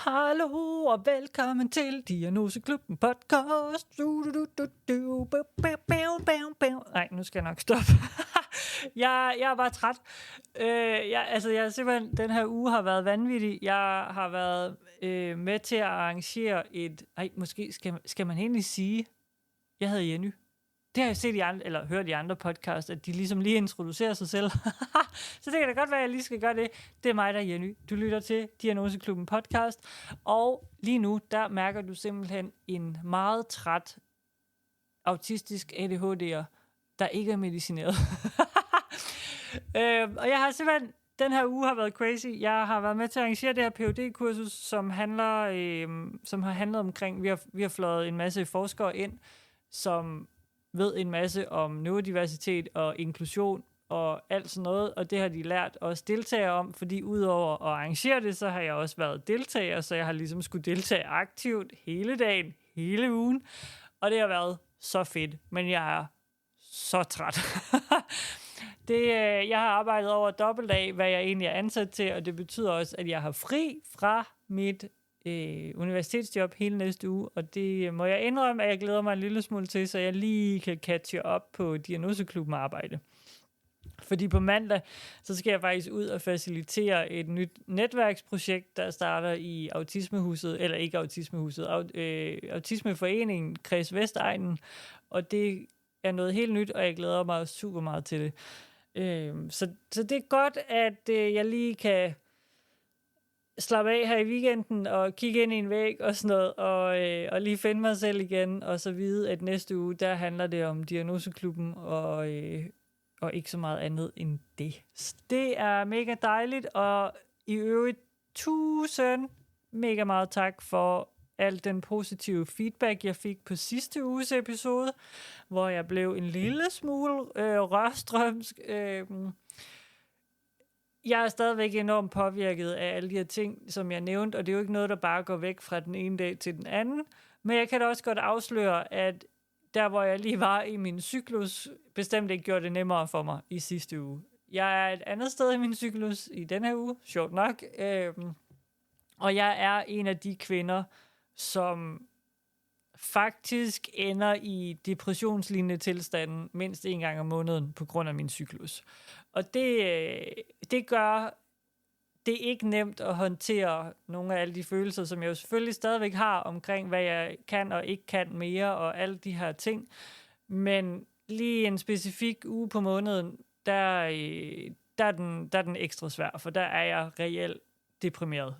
Hallo og velkommen til Diagnoseklubben podcast. Nej, nu skal jeg nok stoppe. Jeg er bare træt. Jeg simpelthen, den her uge har været vanvittig. Jeg har været med til at arrangere et... måske skal man egentlig sige, jeg hedder Jenny. Det har jeg set hørt i andre podcasts, at de ligesom lige introducerer sig selv. Så det kan da godt være, at jeg lige skal gøre det. Det er mig, der er Jenny. Du lytter til Diagnoseklubben podcast. Og lige nu, der mærker du simpelthen en meget træt, autistisk ADHD'er, der ikke er medicineret. Og jeg har simpelthen... Den her uge har været crazy. Jeg har været med til at arrangere det her PhD-kursus, som har handlet omkring... Vi har fløjet en masse forskere ind, som ved en masse om neurodiversitet og inklusion og alt sådan noget, og det har de lært os deltagere om, fordi udover at arrangere det, så har jeg også været deltager, så jeg har ligesom skulle deltage aktivt hele dagen, hele ugen, og det har været så fedt, men jeg er så træt. Jeg har arbejdet over dobbelt af, hvad jeg egentlig er ansat til, og det betyder også, at jeg har fri fra mit universitetsjob hele næste uge, og det må jeg indrømme, at jeg glæder mig en lille smule til, så jeg lige kan catche op på Diagnoseklubben arbejde. Fordi på mandag, så skal jeg faktisk ud og facilitere et nyt netværksprojekt, der starter i Autismeforeningen Kreds Vestegnen, og det er noget helt nyt, og jeg glæder mig super meget til det. Så det er godt, at jeg lige kan slappe af her i weekenden og kigge ind i en væg og sådan noget, og lige finde mig selv igen, og så vide, at næste uge, der handler det om Diagnoseklubben, og ikke så meget andet end det. Så det er mega dejligt, og i øvrigt 1000 mega meget tak for al den positive feedback, jeg fik på sidste uges episode, hvor jeg blev en lille smule rørstrømsk. Jeg er stadigvæk enormt påvirket af alle de her ting, som jeg nævnte, og det er jo ikke noget, der bare går væk fra den ene dag til den anden. Men jeg kan da også godt afsløre, at der, hvor jeg lige var i min cyklus, bestemt ikke gjorde det nemmere for mig i sidste uge. Jeg er et andet sted i min cyklus i den her uge, sjovt nok. Og jeg er en af de kvinder, som faktisk ender i depressionslignende tilstanden mindst en gang om måneden på grund af min cyklus. Og det gør det ikke nemt at håndtere nogle af alle de følelser, som jeg jo selvfølgelig stadigvæk har omkring, hvad jeg kan og ikke kan mere, og alle de her ting. Men lige en specifik uge på måneden, der er den ekstra svær, for der er jeg reelt deprimeret.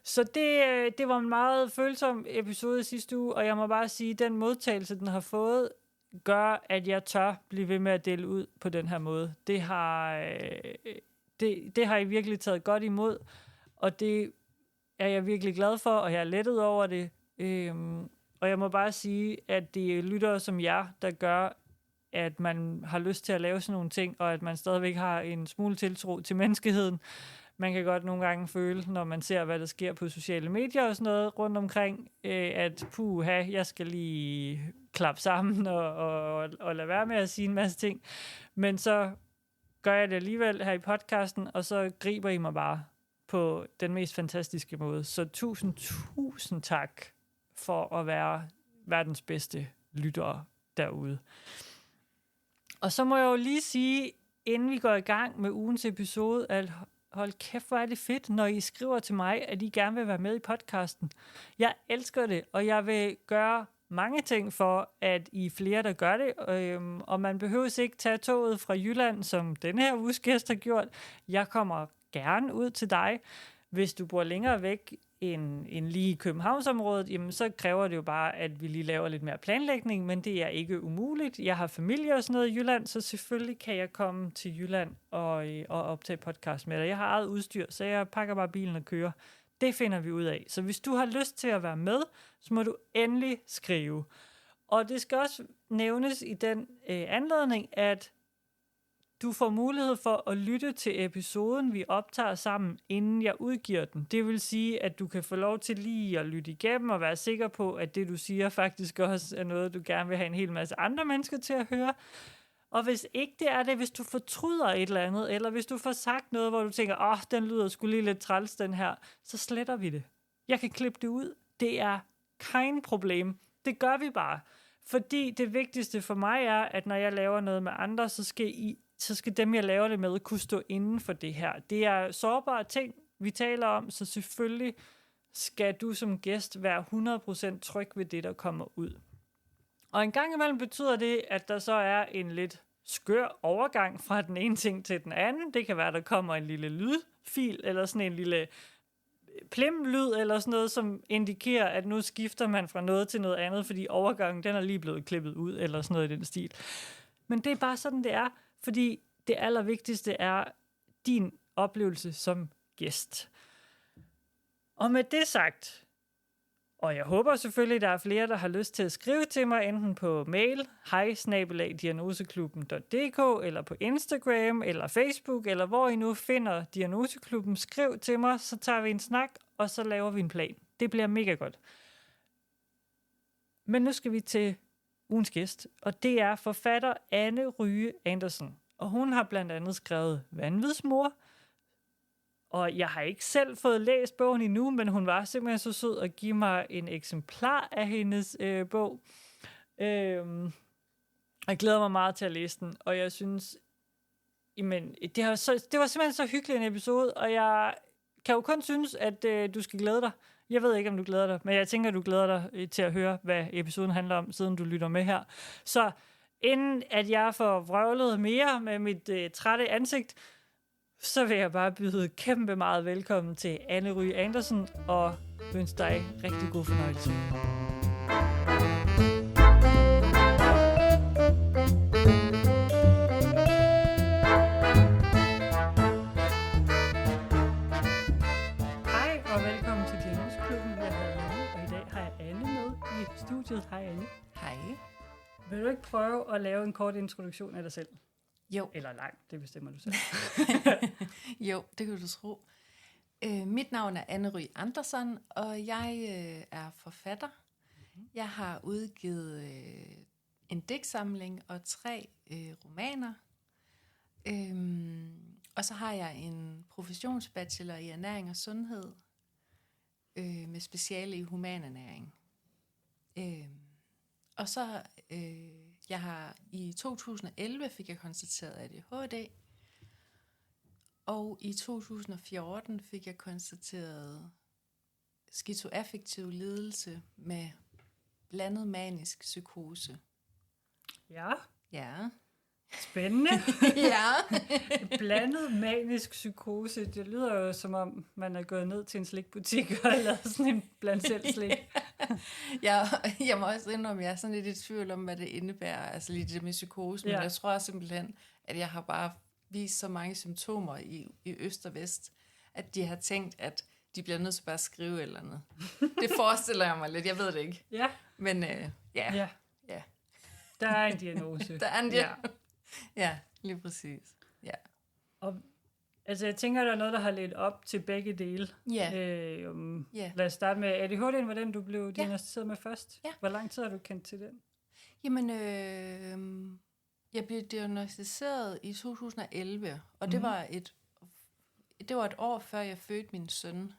Så det var en meget følsom episode sidste uge, og jeg må bare sige, at den modtagelse, den har fået, gør, at jeg tør blive ved med at dele ud på den her måde. Det har jeg virkelig taget godt imod, og det er jeg virkelig glad for, og jeg er lettet over det. Og jeg må bare sige, at det er lyttere som jer, der gør, at man har lyst til at lave sådan nogle ting, og at man stadigvæk har en smule tiltro til menneskeheden. Man kan godt nogle gange føle, når man ser, hvad der sker på sociale medier og sådan noget rundt omkring, at jeg skal lige klappe sammen og lade være med at sige en masse ting. Men så gør jeg det alligevel her i podcasten, og så griber I mig bare på den mest fantastiske måde. Så tusind tak for at være verdens bedste lyttere derude. Og så må jeg jo lige sige, inden vi går i gang med ugens episode, at hold kæft, hvor er det fedt, når I skriver til mig, at I gerne vil være med i podcasten. Jeg elsker det, og jeg vil gøre mange ting for, at I er flere, der gør det. Og man behøver ikke tage toget fra Jylland, som den her uges gæst har gjort. Jeg kommer gerne ud til dig. Hvis du bor længere væk end lige i Københavnsområdet, jamen så kræver det jo bare, at vi lige laver lidt mere planlægning, men det er ikke umuligt. Jeg har familie og sådan noget i Jylland, så selvfølgelig kan jeg komme til Jylland og optage podcast med dig. Jeg har eget udstyr, så jeg pakker bare bilen og kører. Det finder vi ud af. Så hvis du har lyst til at være med, så må du endelig skrive. Og det skal også nævnes i den anledning, at du får mulighed for at lytte til episoden, vi optager sammen, inden jeg udgiver den. Det vil sige, at du kan få lov til lige at lytte igennem og være sikker på, at det, du siger, faktisk også er noget, du gerne vil have en hel masse andre mennesker til at høre. Og hvis ikke det er det, hvis du fortryder et eller andet, eller hvis du får sagt noget, hvor du tænker, den lyder sgu lige lidt træls, den her, så sletter vi det. Jeg kan klippe det ud. Det er kein problem. Det gør vi bare. Fordi det vigtigste for mig er, at når jeg laver noget med andre, så skal dem, jeg laver det med, kunne stå inden for det her. Det er sårbare ting, vi taler om, så selvfølgelig skal du som gæst være 100% tryg ved det, der kommer ud. Og en gang imellem betyder det, at der så er en lidt skør overgang fra den ene ting til den anden. Det kan være, at der kommer en lille lydfil, eller sådan en lille plim-lyd, eller sådan noget, som indikerer, at nu skifter man fra noget til noget andet, fordi overgangen, den er lige blevet klippet ud, eller sådan noget i den stil. Men det er bare sådan, det er, fordi det allervigtigste er din oplevelse som gæst. Og med det sagt, og jeg håber selvfølgelig, der er flere, der har lyst til at skrive til mig, enten på mail, hej@diagnoseklubben.dk, eller på Instagram, eller Facebook, eller hvor I nu finder Diagnoseklubben. Skriv til mig, så tager vi en snak, og så laver vi en plan. Det bliver mega godt. Men nu skal vi til ugens gæst, og det er forfatter Anne Rye Andersen. Og hun har blandt andet skrevet Vanvidsmor. Og jeg har ikke selv fået læst bogen endnu, men hun var simpelthen så sød at give mig en eksemplar af hendes bog. Jeg glæder mig meget til at læse den, og jeg synes, det var simpelthen så hyggelig en episode, og jeg kan jo kun synes, at du skal glæde dig. Jeg ved ikke, om du glæder dig, men jeg tænker, at du glæder dig til at høre, hvad episoden handler om, siden du lytter med her. Så inden at jeg får vrøvlet mere med mit trætte ansigt, så vil jeg bare byde kæmpe meget velkommen til Anne Rye Andersen, og ønske dig rigtig god fornøjelse. Hej, og velkommen til Diagnoseklubben. Jeg hedder Anne, og i dag har jeg Anne med i studiet. Hej Anne. Hej. Vil du ikke prøve at lave en kort introduktion af dig selv? Jo. Eller lang, det bestemmer du selv. Jo, det kan du tro. Mit navn er Anne Rye Andersen, og jeg er forfatter. Jeg har udgivet en digtsamling og 3 romaner. Og så har jeg en professionsbachelor i ernæring og sundhed med speciale i humanernæring. Og så i 2011 fik jeg konstateret ADHD, og i 2014 fik jeg konstateret skizoaffektiv lidelse med blandet manisk psykose. Ja. Ja. Spændende. Ja. Blandet manisk psykose. Det lyder jo som om, man er gået ned til en slikbutik og lavet sådan en blandt selv slik. Jeg må også indrømme, at jeg er sådan lidt i tvivl om, hvad det indebærer, altså lige det med psykose, men jeg tror simpelthen, at jeg har bare vist så mange symptomer i øst og vest, at de har tænkt, at de bliver nødt til bare at skrive eller noget. Det forestiller jeg mig lidt, jeg ved det ikke. Ja. Men ja. Der er en diagnose. Der er en diagnose. Ja, lige præcis. Ja. Og altså, jeg tænker, der er noget, der har ledt op til begge dele. Ja. Lad os starte med ADHD'en, var den, du blev diagnosticeret med først. Ja. Hvor lang tid har du kendt til den? Jamen, jeg blev diagnosticeret i 2011, og det var et år før jeg fødte min søn.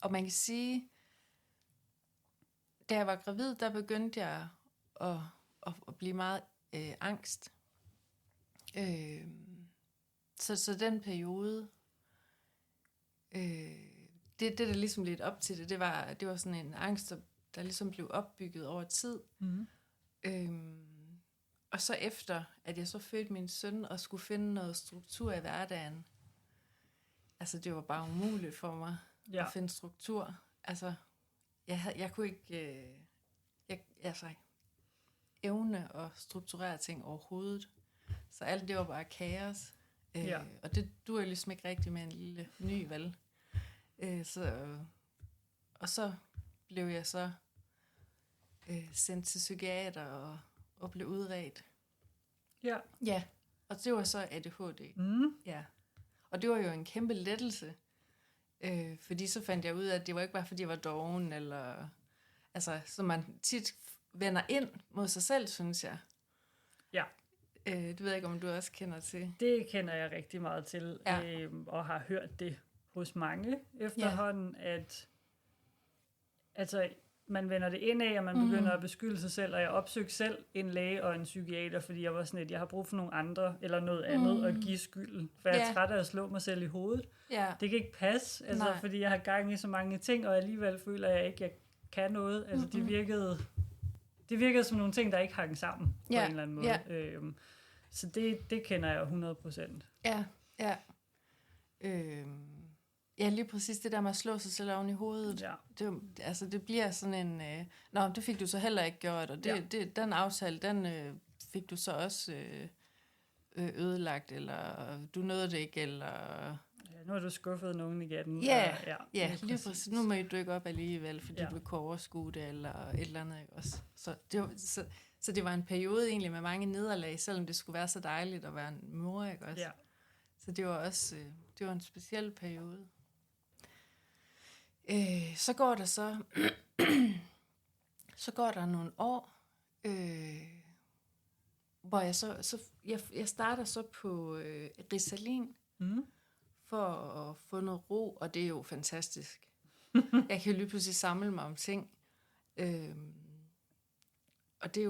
Og man kan sige, da jeg var gravid, der begyndte jeg at blive meget angst. Så den periode, det der ligesom lidt op til det var sådan en angst, der ligesom blev opbygget over tid. Og så efter, at jeg så fødte min søn og skulle finde noget struktur i hverdagen, altså det var bare umuligt for mig at finde struktur. Altså, jeg kunne ikke evne at strukturere ting overhovedet. Så alt det var bare kaos. Og det duer ligesom ikke rigtigt med en lille ny valg. Og så blev jeg så sendt til psykiater og blev udredt. Ja. Ja, og det var så ADHD. Ja. Og det var jo en kæmpe lettelse. Fordi så fandt jeg ud af, at det var ikke bare fordi jeg var doven, eller altså, som man tit vender ind mod sig selv, synes jeg. Ja. Det ved jeg ikke, om du også kender til. Det kender jeg rigtig meget til, og har hørt det hos mange efterhånden, at altså, man vender det indad, og man begynder at beskylde sig selv, og jeg opsøgte selv en læge og en psykiater, fordi jeg var sådan, at jeg har brug for nogle andre, eller noget andet at give skylden, for jeg er træt af at slå mig selv i hovedet. Det kan ikke passe, altså, fordi jeg har gang i så mange ting, og alligevel føler jeg ikke, at jeg kan noget. Altså, det virkede som nogle ting, der ikke hang sammen på en eller anden måde. Så det kender jeg 100%. Ja. Ja, lige præcis det der med at slå sig selv oven i hovedet. Ja. Det bliver sådan en... det fik du så heller ikke gjort, og den aftale, den fik du så også ødelagt, eller du nåede det ikke, eller... Ja, nu har du skuffet nogen igen. Ja, lige præcis. Nu må I dykke op alligevel, fordi du ikke kunne overskue det, eller et eller andet. Ikke også? Så det var en periode egentlig med mange nederlag, selvom det skulle være så dejligt at være en mor, ikke også? Ja. Så det var også det var en speciel periode. Så går der så går der nogle år, hvor jeg starter så på Ritalin for at få noget ro, og det er jo fantastisk. Jeg kan jo lige pludselig samle mig om ting, og det er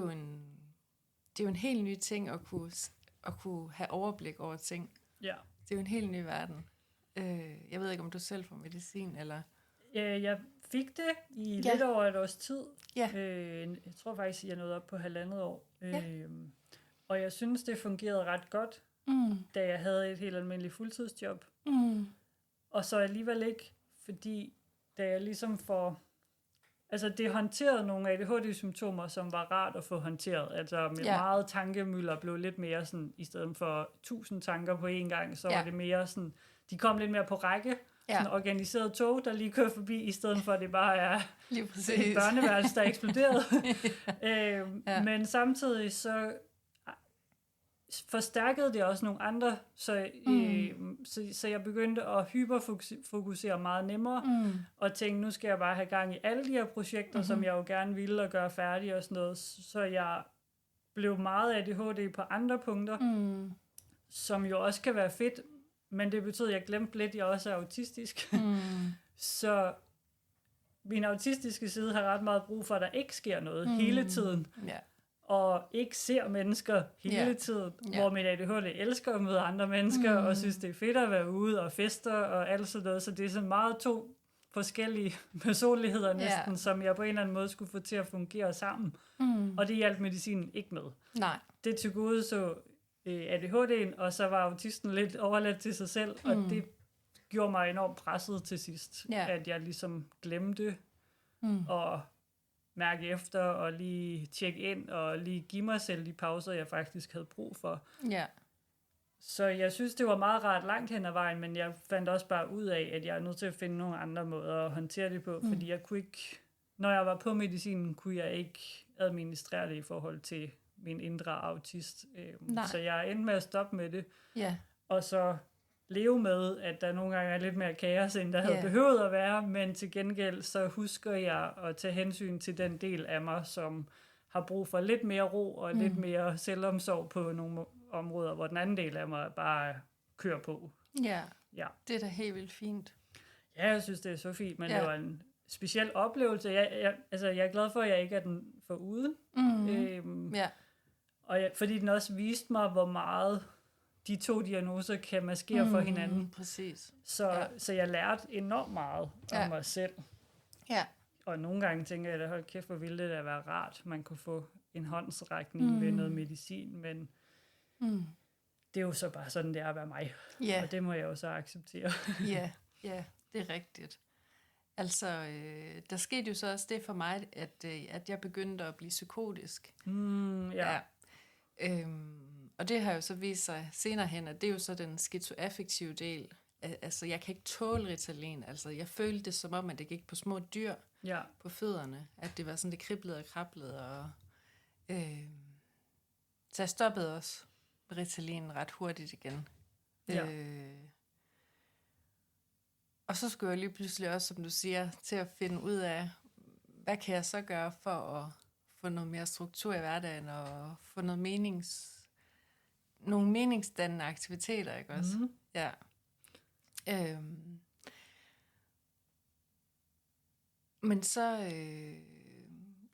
jo en helt ny ting at kunne have overblik over ting. Ja. Det er jo en helt ny verden. Jeg ved ikke, om du selv får medicin, eller... Jeg fik det i lidt over et års tid. Ja. Jeg tror faktisk, jeg nåede op på 1,5 år. Og jeg synes, det fungerede ret godt, da jeg havde et helt almindeligt fuldtidsjob. Og så alligevel ikke, fordi da jeg ligesom får... Altså, det håndterede nogle ADHD-symptomer, som var rart at få håndteret. Altså, med meget tankemylder blev lidt mere sådan, i stedet for 1000 tanker på én gang, så var det mere sådan... De kom lidt mere på række. Sådan organiseret tog, der lige kører forbi, i stedet for, at det bare er et børneværelse, der er eksploderet. Men samtidig så forstærkede det også nogle andre, så jeg begyndte at hyperfokusere meget nemmere, og tænkte, nu skal jeg bare have gang i alle de her projekter, som jeg jo gerne ville og gøre færdige og sådan noget, så jeg blev meget ADHD på andre punkter, som jo også kan være fedt, men det betyder, at jeg glemte lidt, at jeg også er autistisk. Så min autistiske side har ret meget brug for, at der ikke sker noget hele tiden. Og ikke ser mennesker hele tiden. Hvor min ADHD elsker at møde andre mennesker, og synes, det er fedt at være ude og fester og alt sådan noget. Så det er sådan meget 2 forskellige personligheder næsten, som jeg på en eller anden måde skulle få til at fungere sammen. Og det hjalp medicinen ikke med. Nej. Det til gode så... ADHD'en, og så var autisten lidt overladt til sig selv, og det gjorde mig enormt presset til sidst, at jeg ligesom glemte at mærke efter, og lige tjekke ind, og lige give mig selv de pauser, jeg faktisk havde brug for. Ja. Så jeg synes, det var meget rart langt hen ad vejen, men jeg fandt også bare ud af, at jeg er nødt til at finde nogle andre måder at håndtere det på, fordi jeg kunne ikke, når jeg var på medicinen, kunne jeg ikke administrere det i forhold til min indre autist. Så jeg endte med at stoppe med det. Og så leve med, at der nogle gange er lidt mere kaos, end der havde behøvet at være, men til gengæld så husker jeg at tage hensyn til den del af mig, som har brug for lidt mere ro og lidt mere selvomsorg på nogle områder, hvor den anden del af mig bare kører på. Ja, det er da helt vildt fint. Ja, jeg synes, det er så fint, men det var en speciel oplevelse. Jeg er glad for, at jeg ikke er den foruden. Fordi den også viste mig, hvor meget de 2 diagnoser kan maskere for hinanden. Præcis. Så jeg lærte enormt meget om mig selv. Ja. Og nogle gange tænker jeg, at hold kæft, hvor ville det da være rart, man kunne få en håndsrækning ved noget medicin, men det er jo så bare sådan, det er at være mig. Og det må jeg jo så acceptere. Ja, det er rigtigt. Altså, der skete jo så også det for mig, at jeg begyndte at blive psykotisk. Og det har jo så vist sig senere hen, at det er jo så den skizoaffektive del. Altså, jeg kan ikke tåle Ritalin. Altså, jeg følte det som om, at det gik på små dyr på fødderne. At det var sådan, det kriblede og krablede. Og, så jeg stoppede også Ritalin ret hurtigt igen. Og så skulle jeg lige pludselig også, som du siger, til at finde ud af, hvad kan jeg så gøre for at få få noget mere struktur i hverdagen, og få noget nogle meningsdannende aktiviteter, ikke også? Mm. Ja. Men så,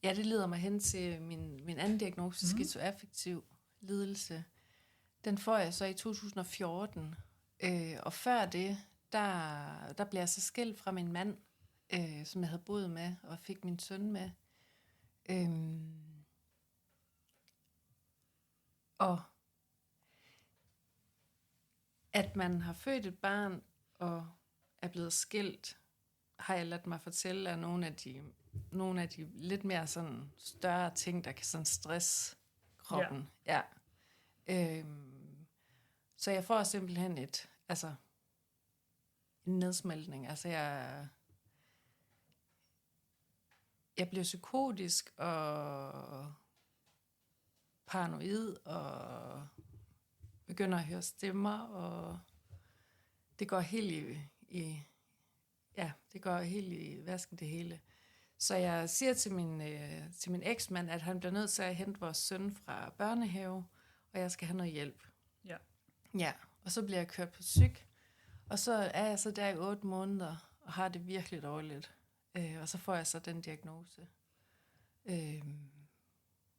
det leder mig hen til min anden diagnose, skizoaffektiv lidelse. Den får jeg så i 2014, og før det, der blev jeg så skilt fra min mand, som jeg havde boet med, og fik min søn med. Og at man har født et barn og er blevet skilt, har jeg ladt mig fortælle, er nogle af de lidt mere sådan større ting, der kan sådan stresse kroppen. Ja. Så jeg får simpelthen en nedsmeltning. Altså jeg bliver psykotisk og paranoid og begynder at høre stemmer, og det går helt det går helt i vasken det hele. Så jeg siger til min eksmand, at han bliver nødt til at hente vores søn fra børnehave, og jeg skal have noget hjælp. Ja. Ja, og så bliver jeg kørt på psyk, og så er jeg så der i 8 måneder, og har det virkelig dårligt. Og så får jeg så den diagnose.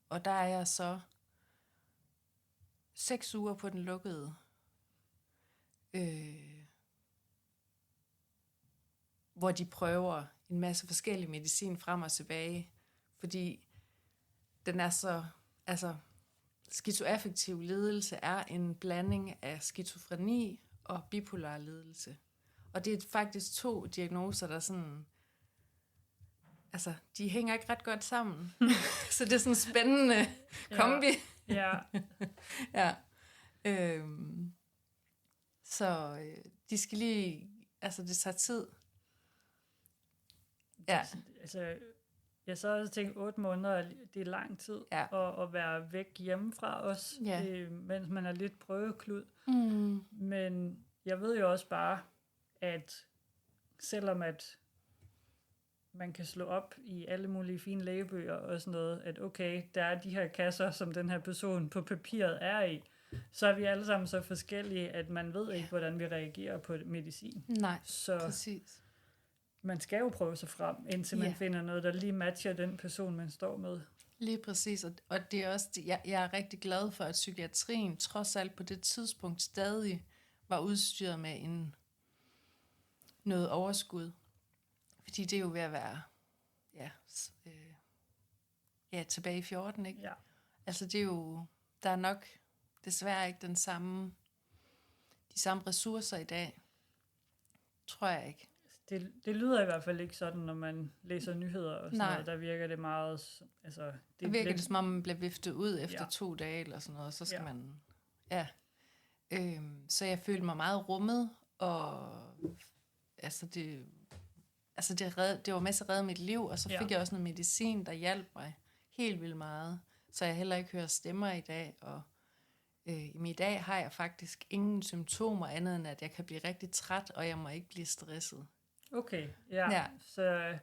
Og der er jeg så 6 uger på den lukkede. Hvor de prøver en masse forskellige medicin frem og tilbage, fordi den er så, skizoaffektiv lidelse er en blanding af skizofreni og bipolar lidelse. Og det er faktisk 2 diagnoser, der sådan, de hænger ikke ret godt sammen. Så det er sådan en spændende kombi. Ja. Ja. Så de skal lige, det tager tid. Ja. Jeg så også tænkt 8 måneder, det er lang tid at være væk hjemmefra os, mens man er lidt prøveklud. Mm. Men jeg ved jo også bare, at selvom at man kan slå op i alle mulige fine lægebøger og sådan noget, at okay, der er de her kasser, som den her person på papiret er i, så er vi alle sammen så forskellige, at man ved ikke, hvordan vi reagerer på medicin. Nej, så præcis. Man skal jo prøve sig frem, indtil man finder noget, der lige matcher den person, man står med. Lige præcis, og det er også, jeg er rigtig glad for, at psykiatrien trods alt på det tidspunkt stadig var udstyret med noget overskud. Fordi det er jo ved at være tilbage i 14, ikke? Ja. Det er jo, der er nok desværre ikke de samme ressourcer i dag. Tror jeg ikke. Det lyder i hvert fald ikke sådan, når man læser nyheder og sådan noget. Der virker det meget... det virker det, som om man bliver viftet ud efter 2 dage eller sådan noget, så skal man... Ja. Så jeg følte mig meget rummet, og det var med til at redde mit liv, og så fik jeg også noget medicin, der hjalp mig helt vildt meget, så jeg heller ikke hører stemmer i dag, og i dag har jeg faktisk ingen symptomer andet end, at jeg kan blive rigtig træt, og jeg må ikke blive stresset. Okay, så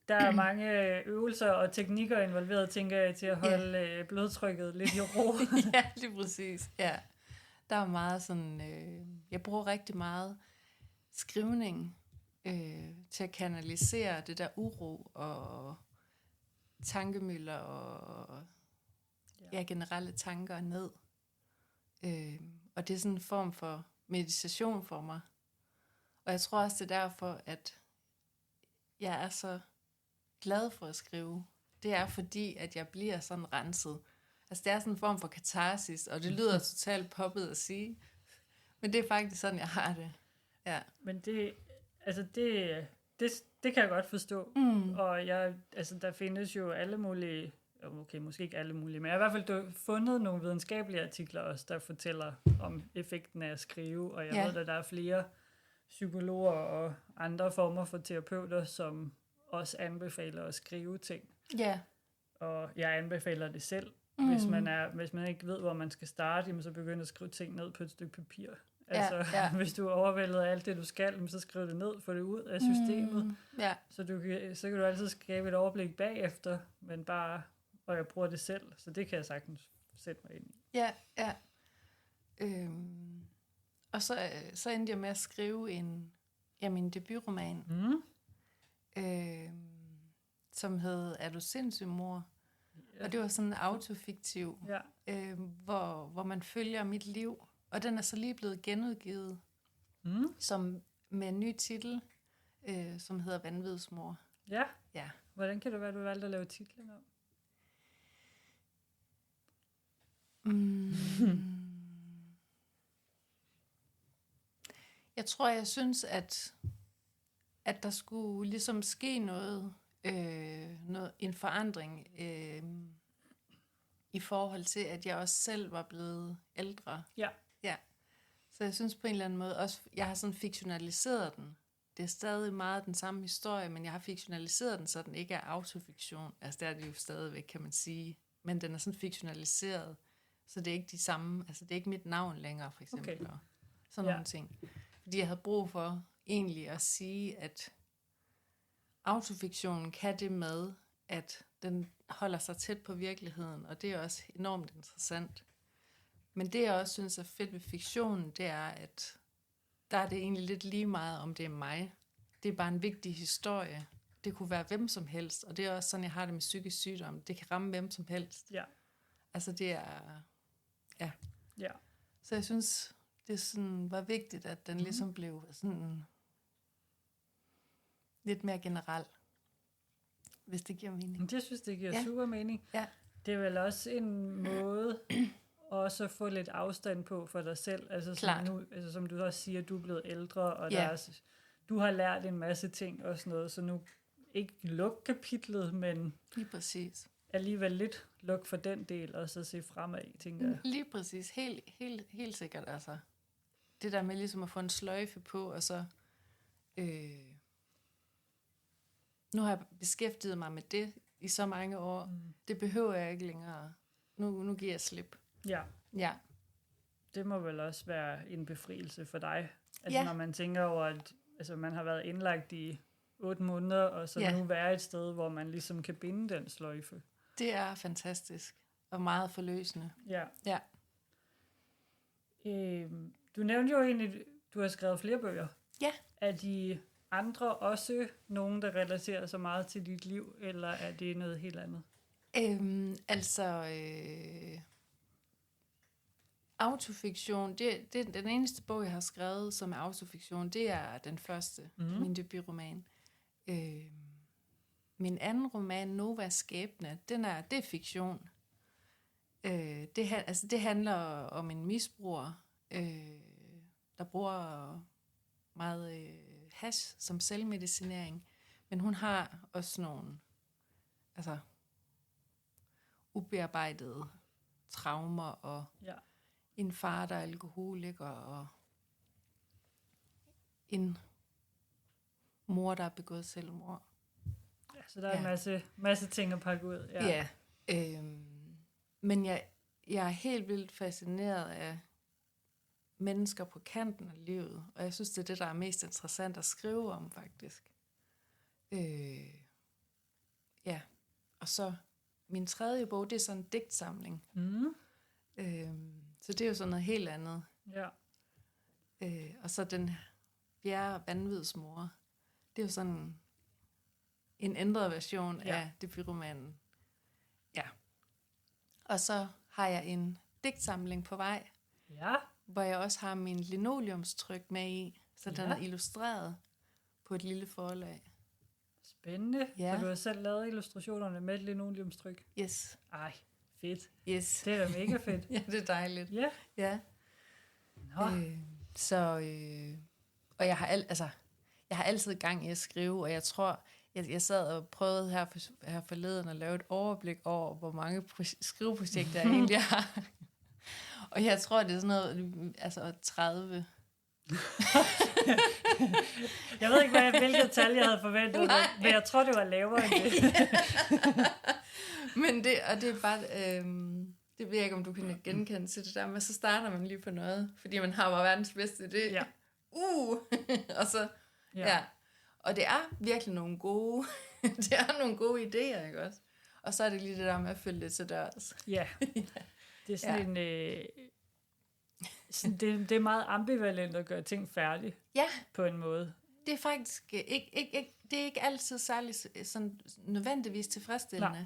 der er mange øvelser og teknikker involveret, tænker jeg, til at holde blodtrykket lidt i ro. Ja, lige præcis. Ja. Der er meget sådan, jeg bruger rigtig meget skrivning til at kanalisere det der uro og tankemøller og generelle tanker ned. Og det er sådan en form for meditation for mig. Og jeg tror også, det er derfor, at jeg er så glad for at skrive. Det er fordi, at jeg bliver sådan renset. Det er sådan en form for katarsis, og det lyder totalt poppet at sige. Men det er faktisk sådan, jeg har det. Ja. Men det kan jeg godt forstå. Og der findes jo alle mulige, okay, måske ikke alle mulige, men jeg har i hvert fald fundet nogle videnskabelige artikler også, der fortæller om effekten af at skrive, og jeg ved, at der er flere psykologer og andre former for terapeuter, som også anbefaler at skrive ting. Ja. Og jeg anbefaler det selv. Hvis man ikke ved, hvor man skal starte, så begynd at skrive ting ned på et stykke papir. Altså, hvis du er overvældet af alt det, du skal, så skriv det ned, få det ud af systemet. Ja. Så kan du altid skabe et overblik bagefter, men bare, og jeg bruger det selv, så det kan jeg sagtens sætte mig ind i. Ja. Og så endte jeg med at skrive min debutroman, som hed Er du sindssyg, mor? Ja. Og det var sådan en autofiktiv, hvor man følger mit liv. Og den er så lige blevet genudgivet som med en ny titel, som hedder Vanvidsmor. Ja. Ja. Hvordan kan det være, du valgte at lave titlen om? Jeg synes, at der skulle ligesom ske noget en forandring i forhold til, at jeg også selv var blevet ældre. Ja. Så jeg synes på en eller anden måde også, jeg har sådan fiktionaliseret den. Det er stadig meget den samme historie, men jeg har fiktionaliseret den, så den ikke er autofiktion. Altså der er det jo stadigvæk, kan man sige. Men den er sådan fiktionaliseret, så det er ikke de samme, altså det er ikke mit navn længere, for eksempel. Okay. Og sådan nogle ting. Fordi jeg havde brug for egentlig at sige, at autofiktionen kan det med, at den holder sig tæt på virkeligheden, og det er også enormt interessant. Men det, jeg også synes er fedt ved fiktionen, det er, at der er det egentlig lidt lige meget, om det er mig. Det er bare en vigtig historie. Det kunne være hvem som helst, og det er også sådan, jeg har det med psykisk sygdom. Det kan ramme hvem som helst. Ja. Altså det er... Ja. Så jeg synes, det sådan var vigtigt, at den ligesom blev sådan lidt mere generel, hvis det giver mening. Jeg synes, det giver super mening. Ja. Det er vel også en måde også at få lidt afstand på for dig selv. Altså som du også siger, du er blevet ældre, og du har lært en masse ting og sådan noget, så nu ikke luk kapitlet, men lige præcis. Alligevel lidt luk for den del, og så se fremad, tænker jeg. Lige præcis. Helt sikkert, altså. Det der med ligesom at få en sløjfe på, og så... Nu har jeg beskæftiget mig med det i så mange år. Det behøver jeg ikke længere. Nu giver jeg slip. Ja. Det må vel også være en befrielse for dig. Altså når man tænker over, at man har været indlagt i 8 måneder, og så nu være et sted, hvor man ligesom kan binde den sløjfe. Det er fantastisk. Og meget forløsende. Ja. Du nævnte jo egentlig, du har skrevet flere bøger. Ja. Er de andre også nogen, der relaterer sig meget til dit liv, eller er det noget helt andet? Autofiktion, det er den eneste bog, jeg har skrevet, som er autofiktion, det er den første, min debutroman. Min anden roman, Nova Skæbne, det er fiktion. Det handler om en misbruger, der bruger meget hash som selvmedicinering, men hun har også nogle ubearbejdede traumer, og en far, der er alkoholiker, og en mor, der har begået selvmord. Ja, så der er en masse ting at pakke ud. Ja. Men jeg er helt vildt fascineret af mennesker på kanten af livet, og jeg synes, det er det, der er mest interessant at skrive om, faktisk. Og så min tredje bog, det er sådan en digtsamling. Så det er jo sådan noget helt andet. Ja. Og så den fjerde, Vanvidsmor, det er jo sådan en ændret version af debutromanen. Ja. Og så har jeg en digtsamling på vej, hvor jeg også har min linoleumstryk med i, så den er illustreret på et lille forlag. Spændende. Så du har selv lavet illustrationerne med et linoleumstryk? Yes. Ej, fedt. Yes. Det er da mega fedt. Ja, det er dejligt. Ja. Og jeg har altid gang i at skrive, og jeg tror, jeg sad og prøvede her forleden at lave et overblik over, hvor mange skriveprojekter jeg egentlig har. Og jeg tror, det er sådan noget, 30. Jeg ved ikke, hvilket tal jeg havde forventet, men jeg tror, det var lavere end det. Men det er bare, Det ved jeg ikke, om du kan genkende til det der, men så starter man lige på noget, fordi man har bare verdens bedste idé. Ja. Og så, ja. Og det er virkelig nogle gode, det er nogle gode idéer, ikke også? Og så er det lige det der med at følge det til dørs. Ja. Det er sådan det er meget ambivalent at gøre ting færdigt. Ja. På en måde. Det er faktisk det er ikke altid særlig sådan nødvendigvis tilfredsstillende. Nej.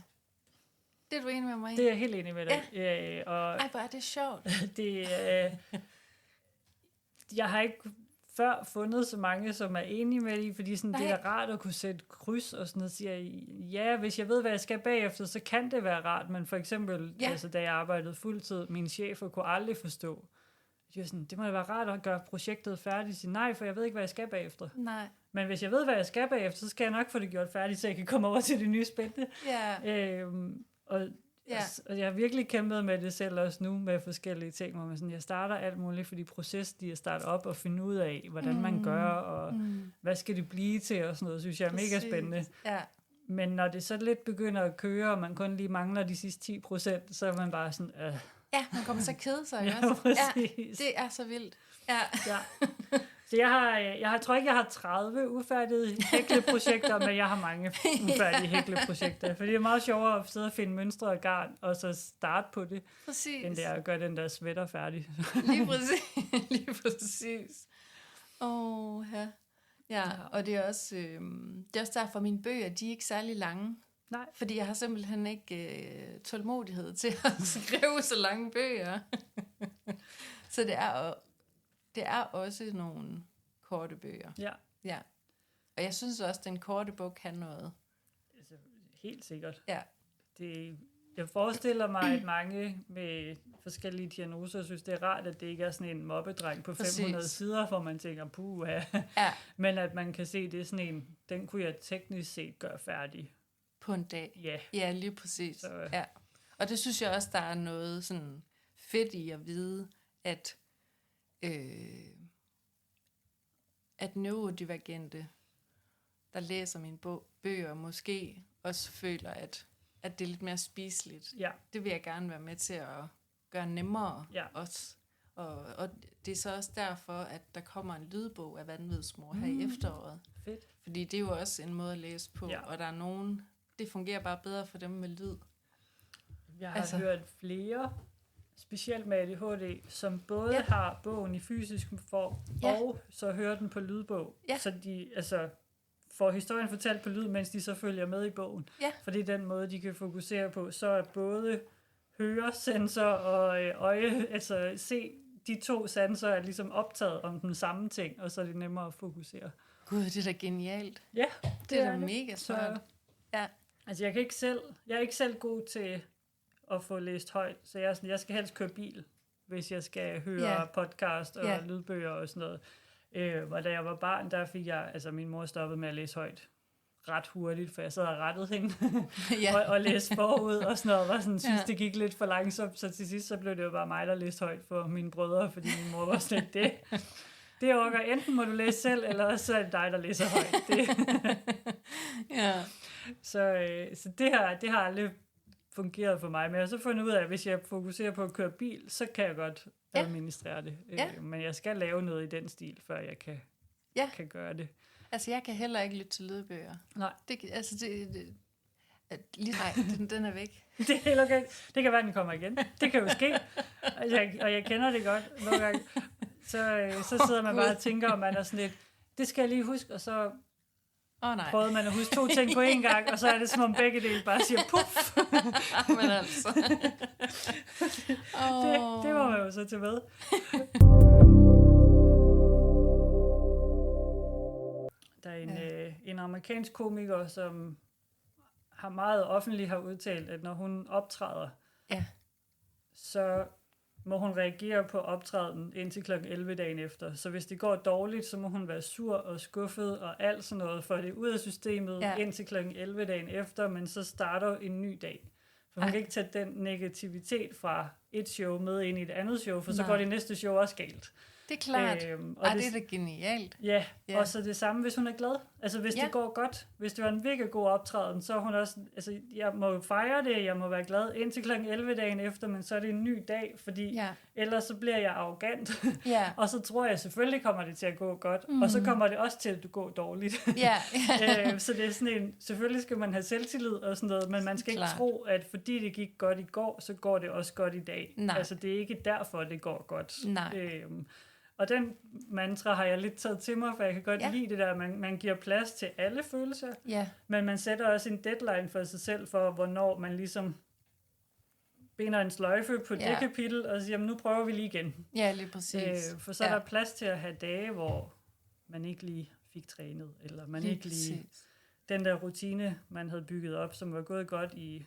Det er du enig med mig i? Det er jeg helt enig med dig. Ja. Ej, hvor er det sjovt. Jeg har ikke før fundet så mange, som er enige med det, fordi sådan, det er rart at kunne sætte kryds og sådan noget. Siger, ja, hvis jeg ved, hvad jeg skal bagefter, så kan det være rart, men for eksempel, altså, da jeg arbejdede fuldtid, mine chefer kunne aldrig forstå. Det må da være rart at gøre projektet færdigt. Sige, nej, for jeg ved ikke, hvad jeg skal bagefter. Nej. Men hvis jeg ved, hvad jeg skal bagefter, så skal jeg nok få det gjort færdigt, så jeg kan komme over til det nye spændende. Ja. Og jeg har virkelig kæmpet med det selv også nu, med forskellige ting, hvor man sådan, jeg starter alt muligt, fordi processen de at starte op og finde ud af, hvordan man gør, og hvad skal det blive til, og sådan noget, synes jeg er mega spændende. Ja. Men når det så lidt begynder at køre, og man kun lige mangler de sidste 10%, så er man bare sådan... Ja, man kommer så kede sig. Ja, præcis. Ja, det er så vildt. Ja. Så jeg tror ikke, jeg har 30 ufærdige hækleprojekter, men jeg har mange ufærdige hækleprojekter. For det er meget sjovere at sidde og finde mønstre og garn, og så starte på det, end det er at gøre den der sweater færdig. Lige præcis. Ja, og det er også derfor, mine bøger, de er ikke særlig lange. Nej. Fordi jeg har simpelthen ikke tålmodighed til at skrive så lange bøger. Så det er også nogle korte bøger. Ja. Og jeg synes også, at den korte bog kan noget. Altså, helt sikkert. Ja. Jeg forestiller mig, at mange med forskellige diagnoser synes, det er rart, at det ikke er sådan en mobbedreng på 500 sider, hvor man tænker, puha. Ja. Men at man kan se, det er sådan en, den kunne jeg teknisk set gøre færdig. På en dag. Ja. Ja, lige præcis. Så, ja. Og det synes jeg også, der er noget sådan fedt i at vide, at neurodivergente, der læser mine bøger, måske også føler, at det er lidt mere spiseligt. Ja. Det vil jeg gerne være med til at gøre nemmere også. Og det er så også derfor, at der kommer en lydbog af Vanvidsmor her i efteråret. Fedt. Fordi det er jo også en måde at læse på, og der er nogen, det fungerer bare bedre for dem med lyd. Jeg har hørt flere, specielt med ADHD, som både har bogen i fysisk form, og så hører den på lydbog. Så de får historien fortalt på lyd, mens de så følger med i bogen. For det er den måde, de kan fokusere på. Så er både høresensor og øje, altså se, de to sanser er ligesom optaget om den samme ting, og så er det nemmere at fokusere. Gud, det er da genialt. Ja, det er da mega smart. Ja. Altså jeg er ikke selv god til at få læst højt, så jeg skal helst køre bil, hvis jeg skal høre podcast og lydbøger og sådan noget. Hvor da jeg var barn, der fik jeg, altså min mor stoppede med at læse højt ret hurtigt, for jeg sad og rettede hende og læste forud og sådan noget, og sådan, synes det gik lidt for langsomt, så til sidst så blev det jo bare mig, der læste højt for mine brødre, fordi min mor var slet det. Det orker, enten må du læse selv, eller så er det dig, der læser højt. Så det har aldrig fungeret for mig, men jeg har så fundet ud af, at hvis jeg fokuserer på at køre bil, så kan jeg godt administrere det. Men jeg skal lave noget i den stil, før jeg kan gøre det. Altså, jeg kan heller ikke lytte til lydbøger. Nej. Den er væk. Det er helt okay. Det kan være, den kommer igen. Det kan jo ske. Og jeg kender det godt nogle gange. Så sidder man bare og tænker, om man er sådan lidt, det skal jeg lige huske, og så prøvede man at huske 2 ting på én gang, og så er det som om begge dele bare siger puff. Men altså. Det må man jo så til med. Der er en amerikansk komiker, som har meget offentligt har udtalt, at når hun optræder, så må hun reagere på optræden indtil kl. 11 dagen efter. Så hvis det går dårligt, så må hun være sur og skuffet og alt sådan noget, for det er ud af systemet indtil kl. 11 dagen efter, men så starter en ny dag. For hun kan ikke tage den negativitet fra et show med ind i et andet show, for så går det næste show også galt. Det er klart. Det er da genialt. Ja, og så det samme, hvis hun er glad. Altså, hvis det går godt. Hvis det var en virkelig god optræden, så er hun også... Altså, jeg må jo fejre det, jeg må være glad indtil kl. 11 dagen efter, men så er det en ny dag, fordi ellers så bliver jeg arrogant. Og så tror jeg, selvfølgelig kommer det til at gå godt, og så kommer det også til at gå dårligt. Så det er sådan en... Selvfølgelig skal man have selvtillid og sådan noget, men man skal ikke tro, at fordi det gik godt i går, så går det også godt i dag. Nej. Altså, det er ikke derfor, det går godt. Nej. Og den mantra har jeg lidt taget til mig, for jeg kan godt lide det der, at man giver plads til alle følelser, men man sætter også en deadline for sig selv, for hvornår man ligesom binder en sløjfe på det kapitel, og siger, nu prøver vi lige igen. Ja, lige præcis. For så er der plads til at have dage, hvor man ikke lige fik trænet, eller man lige ikke lige... Den der rutine, man havde bygget op, som var gået godt i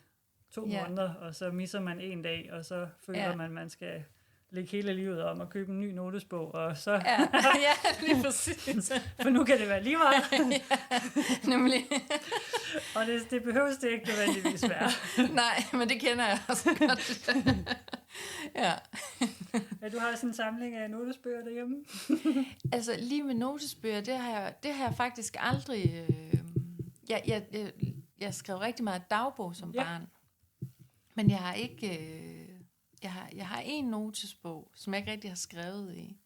2 måneder, og så misser man en dag, og så føler man skal... lægge hele livet om at købe en ny notesbog, og så... Ja, lige præcis. For nu kan det være lige meget. Nemlig. Og det behøves det ikke nødvendigvis være. Nej, men det kender jeg også godt. Ja, du har sådan en samling af notesbøger derhjemme? Altså, lige med notesbøger, det har jeg faktisk aldrig... Jeg skrev rigtig meget dagbog som barn, men jeg har ikke... Jeg har en notesbog, som jeg ikke rigtig har skrevet i.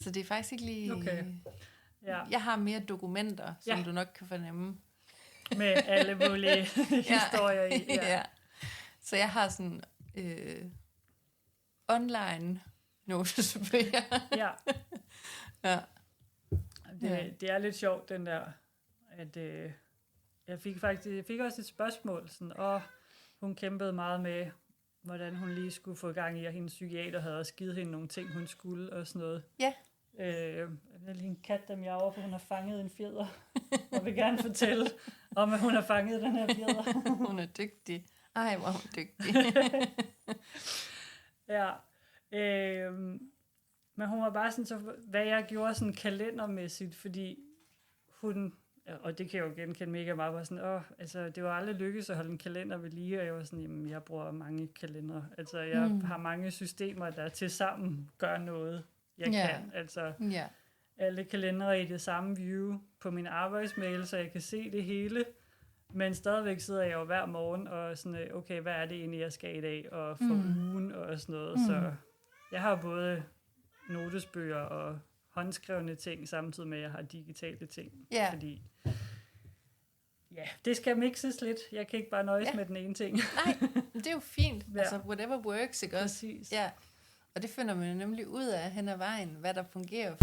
Så det er faktisk ikke lige... Okay. Ja. Jeg har mere dokumenter, som du nok kan fornemme. Med alle mulige historier i. Ja. Så jeg har sådan online notesbøger. Ja. Det er lidt sjovt, den der, at jeg fik også et spørgsmål, sådan, hun kæmpede meget med, hvordan hun lige skulle få gang i, og hendes psykiater havde også givet hende nogle ting, hun skulle, og sådan noget. Ja. Jeg vil lige en kat, der miaver, for hun har fanget en fjeder, og vil gerne fortælle om, at hun har fanget den her fjeder. Hun er dygtig. Ej, hvor hun dygtig. Ja. Men hun var bare sådan, så, hvad jeg gjorde sådan kalendermæssigt, fordi hun... Og det kan jeg jo genkende mega meget, var sådan, altså, det var aldrig lykkedes at holde en kalender ved lige, og jeg var sådan, jamen, jeg bruger mange kalendere. Altså, jeg har mange systemer, der til sammen gør noget, jeg kan. Altså, alle kalendere i det samme view på min arbejdsmail, så jeg kan se det hele. Men stadigvæk sidder jeg jo hver morgen og sådan, okay, hvad er det egentlig, jeg skal i dag, og for ugen og sådan noget. Så jeg har både notesbøger og håndskrevne ting, samtidig med, at jeg har digitale ting. Fordi det skal mixes lidt. Jeg kan ikke bare nøjes med den ene ting. Nej, det er jo fint. Altså, whatever works, ikke også? Præcis. Ja. Og det finder man jo nemlig ud af hen ad vejen, hvad der fungerer.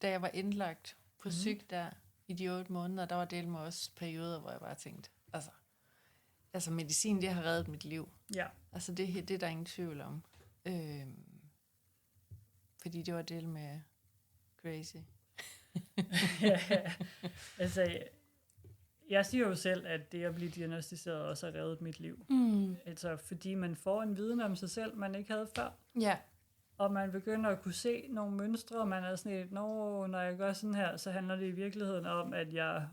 Da jeg var indlagt på psyk der i de 8 måneder, der var delt med også perioder, hvor jeg bare tænkte, altså medicin, det har reddet mit liv. Ja. Altså det er der ingen tvivl om. Fordi det var delt med crazy. Altså, jeg siger jo selv, at det at blive diagnosticeret også har reddet mit liv. Altså, fordi man får en viden om sig selv, man ikke havde før. Ja. Og man begynder at kunne se nogle mønstre, og man er sådan et, når jeg gør sådan her, så handler det i virkeligheden om, at jeg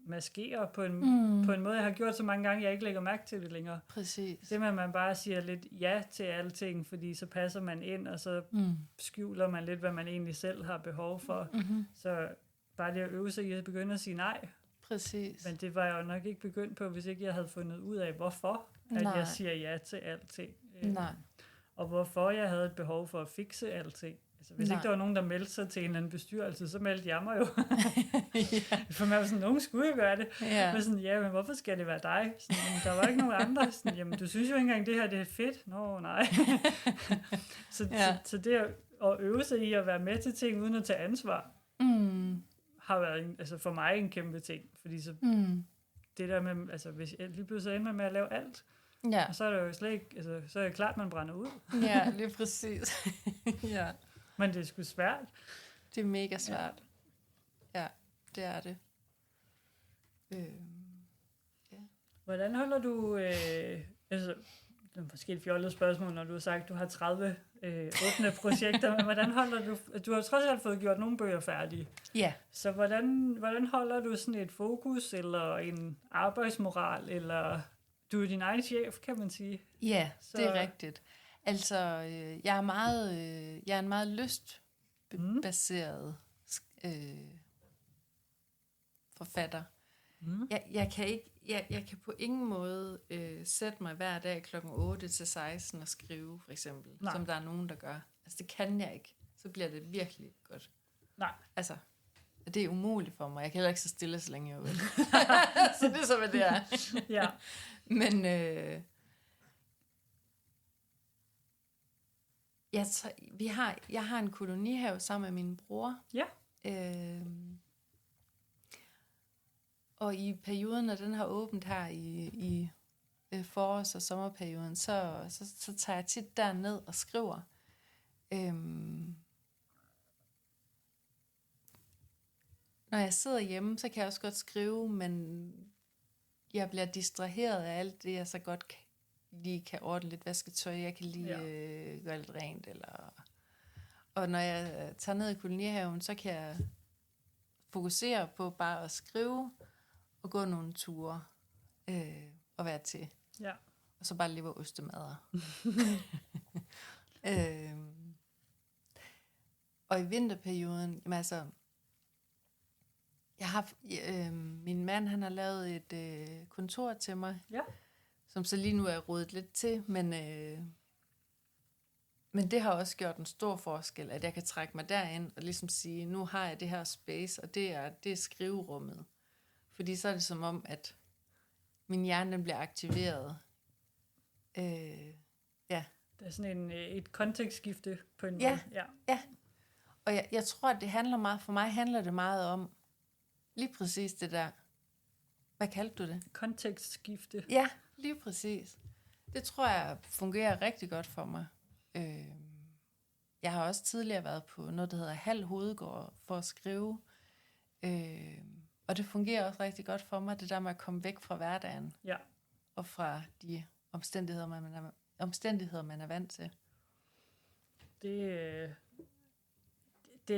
maskerer på en måde, jeg har gjort så mange gange, jeg ikke lægger mærke til det længere. Præcis. Det med, at man bare siger lidt ja til alting, fordi så passer man ind, og så skjuler man lidt, hvad man egentlig selv har behov for. Så bare det at øve sig i at begynde at sige nej. Præcis. Men det var jeg jo nok ikke begyndt på, hvis ikke jeg havde fundet ud af, hvorfor at jeg siger ja til alting. Nej. Og hvorfor jeg havde et behov for at fikse alting. Altså, hvis ikke der var nogen, der meldte sig til en eller anden bestyrelse, så meldte jeg mig jo. For mig var sådan, nogen skulle jo gøre det. Men sådan, men hvorfor skal det være dig? Sådan, der var ikke nogen andre. Sådan, jamen, du synes jo ikke engang, det her det er fedt. Nej. Så det at øve sig i at være med til ting, uden at tage ansvar, har været for mig en kæmpe ting. Fordi så det der med, altså hvis jeg lige pludselig ender med at lave alt, og så er det jo slet ikke, så er det klart, man brænder ud. Ja, lige præcis. Ja. Men det er sgu svært. Det er mega svært. Ja, det er det. Hvordan holder du... er måske et fjollet spørgsmål, når du har sagt, at du har 30 åbne projekter, men hvordan holder du har trods alt fået gjort nogle bøger færdige. Ja. Så hvordan holder du sådan et fokus, eller en arbejdsmoral, eller du er din egen chef, kan man sige? Ja, det er rigtigt. Altså, jeg er en meget lystbaseret forfatter. Jeg kan på ingen måde sætte mig hver dag kl. 8 til 16 og skrive, for eksempel, som der er nogen, der gør. Altså, det kan jeg ikke. Så bliver det virkelig godt. Nej. Altså, det er umuligt for mig. Jeg kan heller ikke så stille, så længe jeg vil. Så det er så, hvad det er. Ja. Men jeg har en kolonihave sammen med min bror. Ja. Og i perioden, når den har åbent her i forårs- og sommerperioden, så tager jeg tit derned og skriver. Når jeg sidder hjemme, så kan jeg også godt skrive, men jeg bliver distraheret af alt det, jeg så godt lige kan ordne lidt vasketøj. Jeg kan lige gøre lidt rent. Og når jeg tager ned i kolonihaven, så kan jeg fokusere på bare at skrive og gå nogle ture og være til. Ja. Og så bare leve ostemadder. Og i vinterperioden, jamen altså, min mand, han har lavet et kontor til mig, som så lige nu er rodet lidt til, men det har også gjort en stor forskel, at jeg kan trække mig derind og ligesom sige, nu har jeg det her space, og det er skriverummet. Fordi så er det som om, at min hjerne den bliver aktiveret. Ja. Det er sådan et kontekstskifte på en måde. Ja. Og jeg tror, at det handler meget, for mig handler det meget om, lige præcis det der, hvad kaldte du det? Kontekstskifte. Ja, lige præcis. Det tror jeg fungerer rigtig godt for mig. Jeg har også tidligere været på noget, der hedder Halv Hovedgård for at skrive. Og det fungerer også rigtig godt for mig, det der med at komme væk fra hverdagen. Ja. Og fra de omstændigheder, man er vant til. Det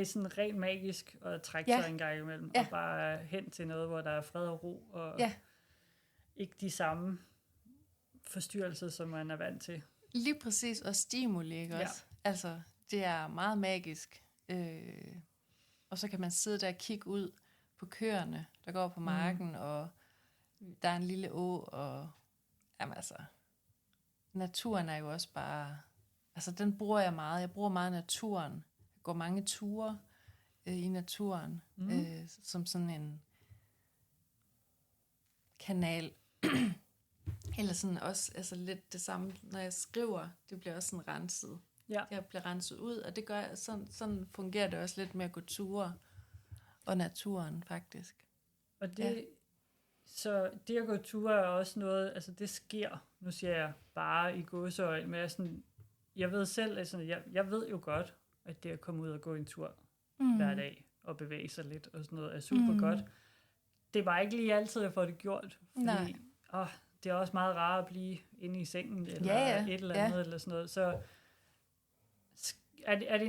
er sådan rent magisk at trække sig en gang imellem, og bare hen til noget, hvor der er fred og ro, og ikke de samme forstyrrelser, som man er vant til. Lige præcis, og stimuli, ikke også? Altså, det er meget magisk. Og så kan man sidde der og kigge ud på køerne, der går på marken, og der er en lille å, og jamen altså, naturen er jo også bare, altså den bruger jeg meget. Jeg bruger meget naturen. Jeg går mange ture i naturen, som sådan en kanal. Eller sådan også, altså lidt det samme, når jeg skriver, det bliver også sådan renset. Ja. Jeg bliver renset ud, og det gør sådan fungerer det også lidt med at gå ture og naturen faktisk. Og det, så det at gå ture er også noget, altså det sker, nu siger jeg bare i gåseøjne, men sådan, jeg ved selv, altså jeg ved jo godt, at det at komme ud og gå en tur hver dag og bevæge sig lidt og sådan noget er super godt. Det var ikke lige altid, jeg får det gjort, fordi det er også meget rart at blive inde i sengen eller et eller andet eller sådan noget. Så er det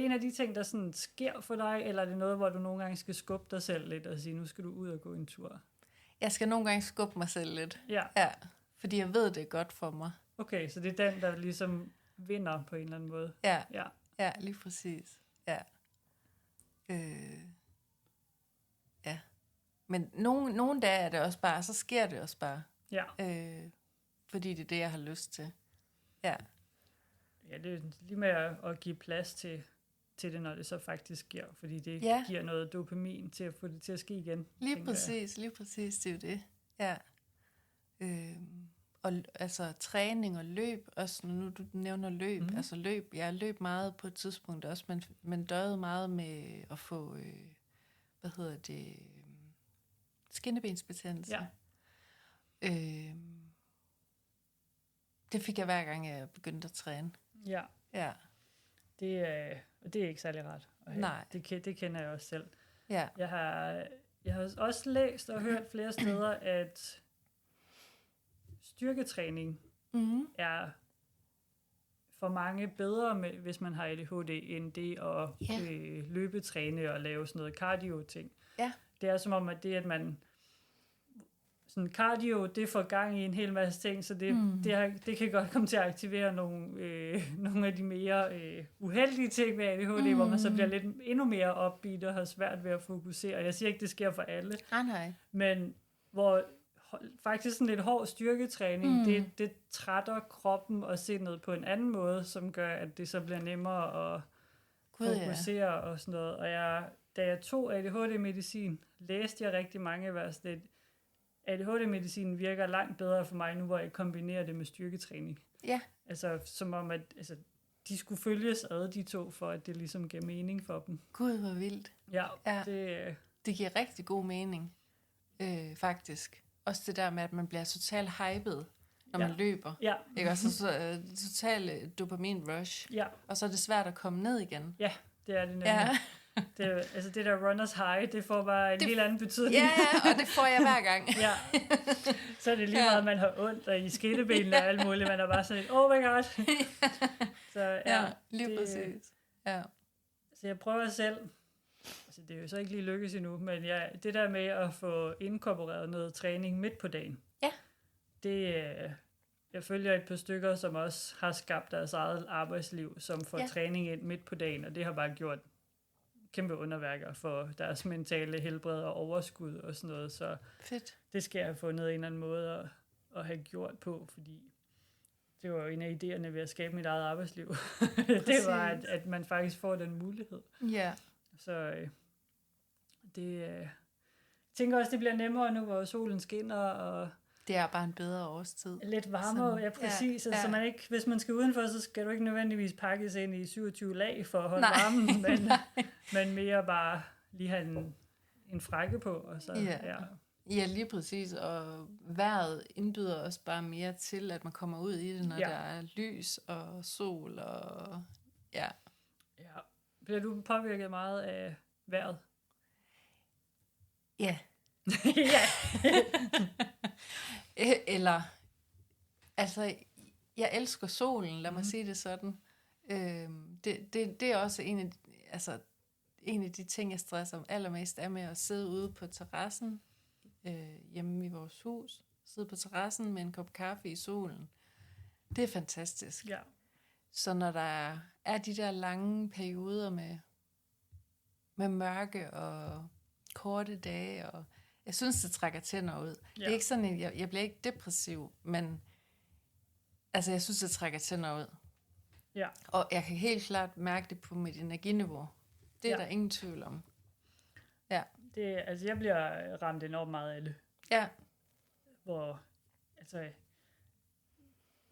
en af de ting, der sådan sker for dig, eller er det noget, hvor du nogle gange skal skubbe dig selv lidt og sige, nu skal du ud og gå en tur? Jeg skal nogle gange skubbe mig selv lidt. Ja. Fordi jeg ved, det er godt for mig. Okay, så det er den, der ligesom vinder på en eller anden måde. Ja, lige præcis. Ja. Ja. Men nogle dage er det også bare, så sker det også bare. Ja. Fordi det er det, jeg har lyst til. Ja. Ja, det er lige med at give plads til det, når det så faktisk sker. Fordi det giver noget dopamin til at få det til at ske igen. Lige præcis, det er jo det. Ja. Og altså træning og løb, også nu du nævner løb, altså løb, jeg løb meget på et tidspunkt også, men døjede meget med at få, skinnebensbetændelse. Ja. Det fik jeg hver gang, jeg begyndte at træne. Ja. Ja. Det er ikke særlig rart. Nej. Det kender jeg også selv. Ja. Jeg har også læst og hørt flere steder, at styrketræning er for mange bedre, hvis man har ADHD, end det at løbetræne og lave sådan noget cardio-ting. Ja. Det er som om, at det, at man sådan cardio, det får gang i en hel masse ting, så det kan godt komme til at aktivere nogle af de mere uheldige ting ved ADHD, hvor man så bliver lidt endnu mere opbeat og har svært ved at fokusere. Jeg siger ikke, det sker for alle, Nej. men hvor faktisk sådan lidt hård styrketræning, det trætter kroppen og sindet på en anden måde, som gør, at det så bliver nemmere at fokusere og sådan noget. Og da jeg tog ADHD-medicin, læste jeg rigtig mange vers lidt. ADHD-medicinen virker langt bedre for mig nu, hvor jeg kombinerer det med styrketræning. Ja. Altså, som om, at de skulle følges ad, de to, for at det ligesom giver mening for dem. Gud, hvor vildt. Ja. Det giver rigtig god mening, faktisk. Også det der med, at man bliver totalt hyped, når man løber. Ja. Ikke? Også total dopamin-rush. Ja. Og så er det svært at komme ned igen. Ja, det er det nemlig. Ja. Det der runners high, det får bare en helt anden betydning. Ja, og det får jeg hver gang. Ja. Så er det lige meget, man har ondt og i skillebenene og alt muligt. Man er bare sådan, oh my god. Så lige præcis. Ja. Så jeg prøver selv, altså det er jo så ikke lige lykkes endnu, men det der med at få inkorporeret noget træning midt på dagen, jeg følger et par stykker, som også har skabt deres eget arbejdsliv, som får træning ind midt på dagen, og det har bare gjort kæmpe underværker for deres mentale helbred og overskud og sådan noget, så fedt. Det skal jeg have fundet en eller anden måde at have gjort på, fordi det var jo en af idéerne ved at skabe mit eget arbejdsliv. Det var, at man faktisk får den mulighed. Ja. Så jeg tænker også, det bliver nemmere nu, hvor solen skinner, og det er bare en bedre årstid. Lidt varmere, ja præcis. Altså, man ikke, hvis man skal udenfor, så skal du ikke nødvendigvis pakkes ind i 27 lag for at holde varmen, men mere bare lige have en frakke på. Og så, ja, lige præcis. Og vejret indbyder også bare mere til, at man kommer ud i det, når der er lys og sol. Og ja. Bliver du påvirket meget af vejret? Ja. Ja. Eller, altså, jeg elsker solen, lad mig sige det sådan. Det er også en af de ting, jeg stresser om allermest, er med at sidde ude på terrassen, hjemme i vores hus, sidde på terrassen med en kop kaffe i solen. Det er fantastisk. Ja. Så når der er de der lange perioder med mørke og korte dage, og jeg synes, det trækker tænder ud. Det er ikke sådan, at jeg bliver ikke depressiv, men altså, jeg synes, det trækker tænder ud. Ja. Og jeg kan helt klart mærke det på mit energiniveau. Det er der ingen tvivl om. Ja. Altså, jeg bliver ramt enormt meget af det. Ja. Hvor, altså,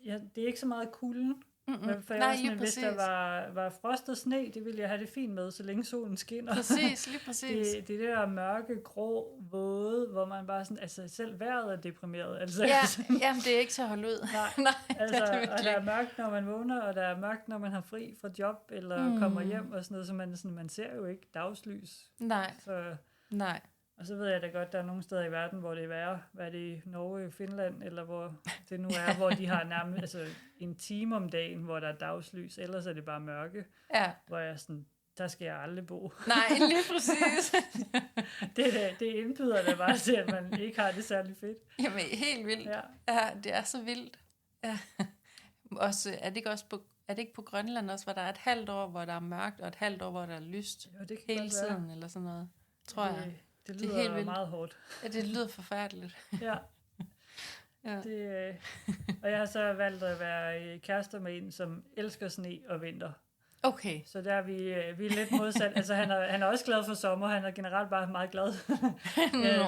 det er ikke så meget kulden. For Nej, sådan, hvis der var frost og sne, det ville jeg have det fint med, så længe solen skinner. Præcis, lige præcis. Det der mørke, grå, våde, hvor man bare sådan, altså selv vejret er deprimeret. Altså, jamen, det er ikke til at holde ud. Nej, altså, og der er mørkt, når man vågner, og der er mørkt, når man har fri fra job, eller kommer hjem og sådan noget, så man ser jo ikke dagslys. Nej, nej. Og så ved jeg da godt, der er nogle steder i verden, hvor det er værre. Hvad er det i Norge, Finland, eller hvor det nu er, hvor de har nærmest en time om dagen, hvor der er dagslys, ellers er det bare mørke. Ja. Hvor jeg sådan, der skal jeg aldrig bo. Nej, lige præcis. det indbyder da bare til, at man ikke har det særlig fedt. Jamen, helt vildt. Ja, det er så vildt. Ja. Også, er det ikke på Grønland også, hvor der er et halvt år, hvor der er mørkt, og et halvt år, hvor der er lyst? Jo, det kan hele tiden, eller sådan noget, tror jeg. Det lyder helt vildt. Meget hårdt. Ja, det lyder forfærdeligt. Ja. Og jeg har så valgt at være kærester med en, som elsker sne og vinter. Okay. Så der er vi er lidt modsat. Altså han er også glad for sommer. Han er generelt bare meget glad.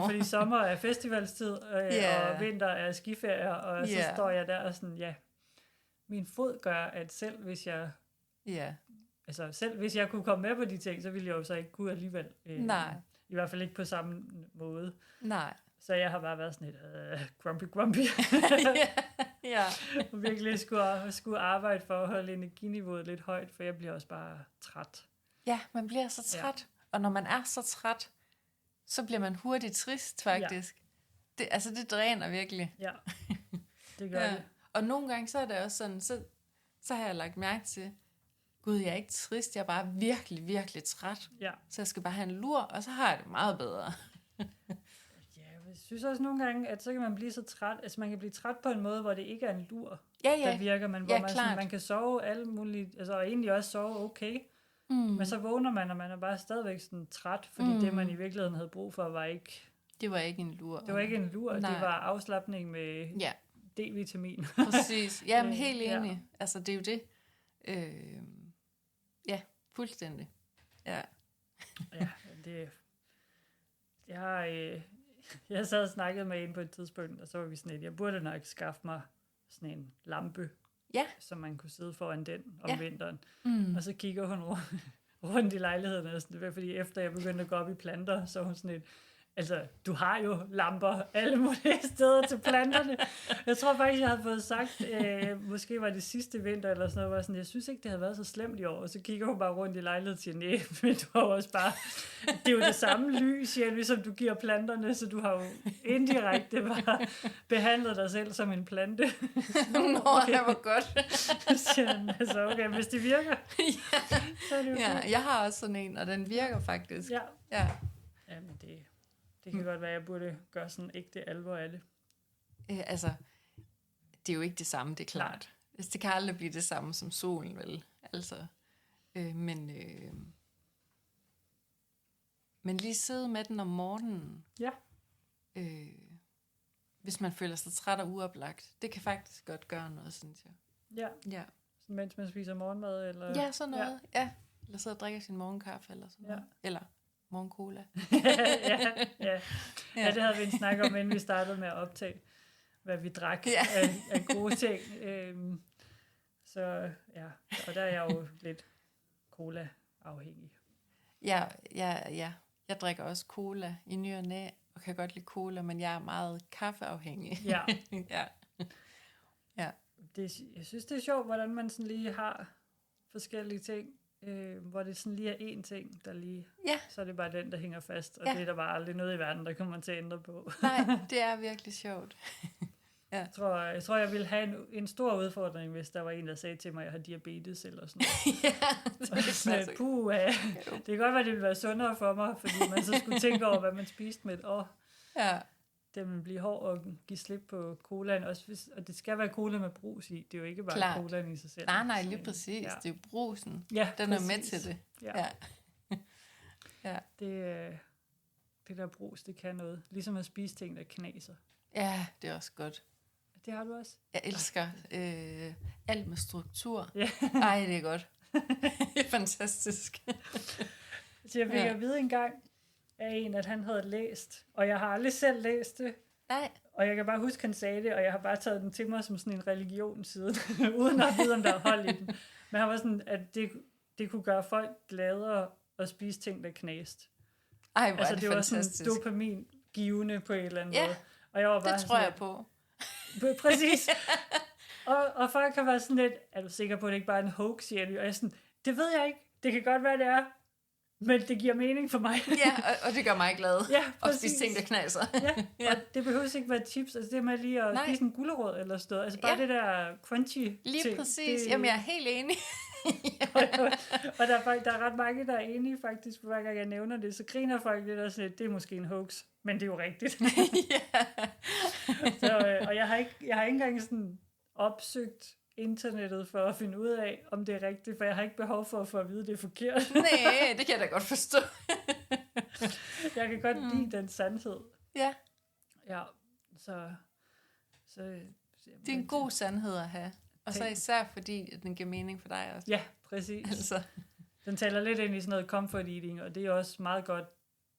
Fordi sommer er festivalstid, og vinter er skiferier. Og så står jeg der og sådan, min fod gør, at selv hvis jeg... Altså selv hvis jeg kunne komme med på de ting, så ville jeg jo så ikke kunne alligevel. Nej. I hvert fald ikke på samme måde. Nej. Så jeg har bare været sådan et grumpy. Ja. Og virkelig skulle arbejde for at holde energiniveauet lidt højt, for jeg bliver også bare træt. Ja, man bliver så træt. Ja. Og når man er så træt, så bliver man hurtigt trist, faktisk. Ja. Det dræner virkelig. Ja, det gør det. Og nogle gange, så er det også sådan, så har jeg lagt mærke til, gud, jeg er ikke trist, jeg er bare virkelig, virkelig træt. Ja. Så jeg skal bare have en lur, og så har jeg det meget bedre. Jeg synes også nogle gange, at så kan man blive så træt, altså man kan blive træt på en måde, hvor det ikke er en lur, Ja. der virker, men hvor man kan sove alle mulige, altså og egentlig også sove okay, men så vågner man, og man er bare stadigvæk sådan træt, fordi det, man i virkeligheden havde brug for, var ikke... Det var ikke en lur. Det var ikke en lur, Nej. det var afslapning med D-vitamin. Præcis. Jamen, helt enig. Ja. Altså, det er jo det. Ja, fuldstændig. Ja. Ja, det... Jeg sad og snakkede med en på et tidspunkt, og så var vi sådan et, jeg burde nok skaffe mig sådan en lampe, så man kunne sidde foran den om vinteren. Og så kigger hun rundt i lejligheden, og sådan, fordi efter jeg begyndte at gå op i planter, så hun sådan et, altså, du har jo lamper alle mulige steder til planterne. Jeg tror faktisk, jeg havde fået sagt, måske var det sidste vinter eller sådan noget, var sådan, jeg synes ikke, det havde været så slemt i år. Og så kigger hun bare rundt i lejligheden og siger, nej, men du har også bare, det er jo det samme lys, ligesom du giver planterne, så du har jo indirekte bare behandlet dig selv som en plante. Okay. Det var godt. Altså, okay, hvis det virker, så er det jo det. Jeg har også sådan en, og den virker faktisk. Ja, men det kan godt være, at jeg burde gøre sådan ægte alvor af det. Altså, det er jo ikke det samme, det er klart. Altså, det kan aldrig blive det samme som solen, vel? Altså, men lige sidde med den om morgenen. Ja. Hvis man føler sig træt og uoplagt. Det kan faktisk godt gøre noget, synes jeg. Ja. Mens man spiser morgenmad? Eller? Ja, sådan noget. Ja. Eller sidder og drikker sin morgenkaffe eller sådan noget. Eller morgencola. Ja, det havde vi en snak om, inden vi startede med at optage, hvad vi drak af gode ting. Så ja, og der er jeg jo lidt cola-afhængig. Ja. Jeg drikker også cola i ny og næ, og kan godt lide cola, men jeg er meget kaffeafhængig. Ja. Jeg synes, det er sjovt, hvordan man sådan lige har forskellige ting, hvor det sådan lige er én ting, der lige... Så er det bare den, der hænger fast, og det er der bare aldrig noget i verden, der kommer til at ændre på. Nej, det er virkelig sjovt. Jeg tror, jeg ville have en stor udfordring, hvis der var en, der sagde til mig, at jeg har diabetes eller sådan noget. Det kan godt være, det ville være sundere for mig, fordi man så skulle tænke over, hvad man spiste med et år. Ja. Det vil blive hård og give slip på colaen. Og det skal være cola med brus i. Det er jo ikke bare colaen i sig selv. Nej, lige præcis. Det er jo brusen. Den er med til det. Ja. Det der brus, det kan noget. Ligesom at spise ting, der knaser. Ja, det er også godt. Det har du også? Jeg elsker alt med struktur. Ej, det er godt. Det er fantastisk. Så jeg fik at vide en gang af en, at han havde læst, og jeg har aldrig selv læst det. Nej. Og jeg kan bare huske, at han sagde det, og jeg har bare taget den til mig som sådan en religion siden, uden at vide, om der er hold i den. Men han var sådan, at det kunne gøre folk gladere at spise ting, der knæste. Ej, hvor er det fantastisk. Det var sådan dopamin-givende på en eller anden måde. Og jeg var bare det tror jeg på. Præcis. og folk kan være sådan lidt, er du sikker på, at det ikke bare er en hoax, siger de? Og jeg er sådan, det ved jeg ikke. Det kan godt være, det er. Men det giver mening for mig. Og det gør mig glad. Og spise ting, der knaser. Og det behøver ikke være chips. Altså det med lige at spise en gulerod eller sådan noget. Altså bare det der crunchy lige ting. Præcis. Jamen, jeg er helt enig. Og der er ret mange, der er enige faktisk, for hver gang jeg nævner det. Så griner folk lidt og siger, det er måske en hoax. Men det er jo rigtigt. Og jeg har ikke engang sådan opsøgt internettet for at finde ud af, om det er rigtigt, for jeg har ikke behov for at få at vide, det er forkert. Nej, det kan jeg da godt forstå. Jeg kan godt lide den sandhed. Ja. Ja, så det er en god sandhed at have. Og så især fordi, at den giver mening for dig også. Ja, præcis. Altså. Den taler lidt ind i sådan noget comfort eating, og det er også meget godt,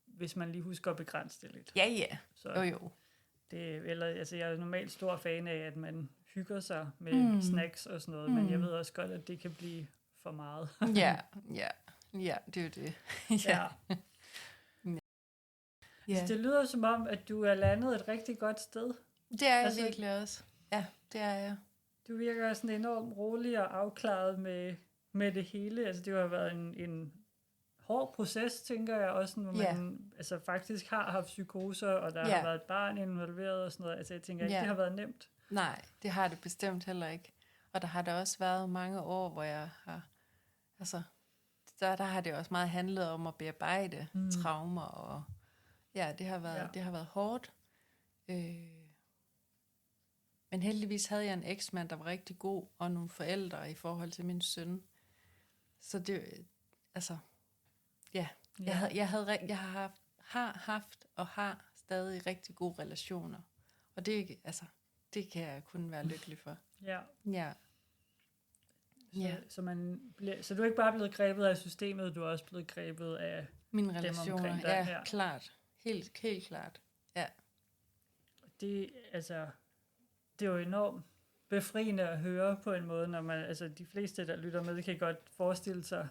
hvis man lige husker at begrænse det lidt. Ja. Så jo. Jeg er normalt stor fan af, at man hygger sig med snacks og sådan noget, men jeg ved også godt, at det kan blive for meget. Ja, det er jo det. Ja. Så det lyder som om, at du er landet et rigtig godt sted. Det er jeg virkelig også. Ja, det er jeg. Du virker sådan enormt rolig og afklaret med det hele. Altså det har været en hård proces, tænker jeg også, hvor man faktisk har haft psykoser, og der har været et barn involveret og sådan noget. Altså jeg tænker ikke, det har været nemt. Nej, det har det bestemt heller ikke. Og der har der også været mange år, hvor jeg har... Altså, der har det også meget handlet om at bearbejde traumer, og ja, det har været hårdt. Men heldigvis havde jeg en eksmand, der var rigtig god, og nogle forældre i forhold til min søn. Så det, altså, ja. Jeg har haft og har stadig rigtig gode relationer. Og det, altså, det kan jeg kun være lykkelig for. Ja. Ja. Så du er ikke bare blevet grebet af systemet, du er også blevet grebet af mine relationer. Ja, klart. Helt klart. Ja. Det er jo enormt befriende at høre på en måde, når man, altså de fleste, der lytter med, kan godt forestille sig,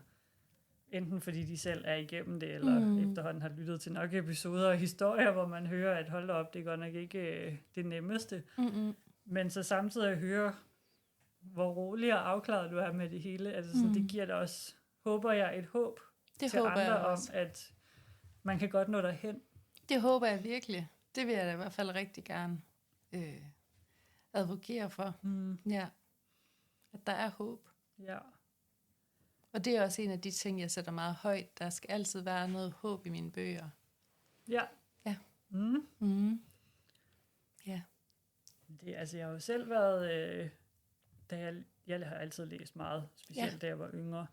enten fordi de selv er igennem det, eller efterhånden har lyttet til nok episoder og historier, hvor man hører, at hold op, det er godt nok ikke det nemmeste. Men så samtidig at høre, hvor rolig og afklaret du er med det hele. Altså sådan, det giver dig også, håber jeg, et håb det til andre om, at man kan godt nå derhen. Det håber jeg virkelig. Det vil jeg da i hvert fald rigtig gerne advokere for. Ja. At der er håb. Ja. Og det er også en af de ting, jeg sætter meget højt. Der skal altid være noget håb i mine bøger. Ja. Ja. Ja. Det, altså, jeg har jo selv været... Jeg har altid læst meget, specielt da jeg var yngre.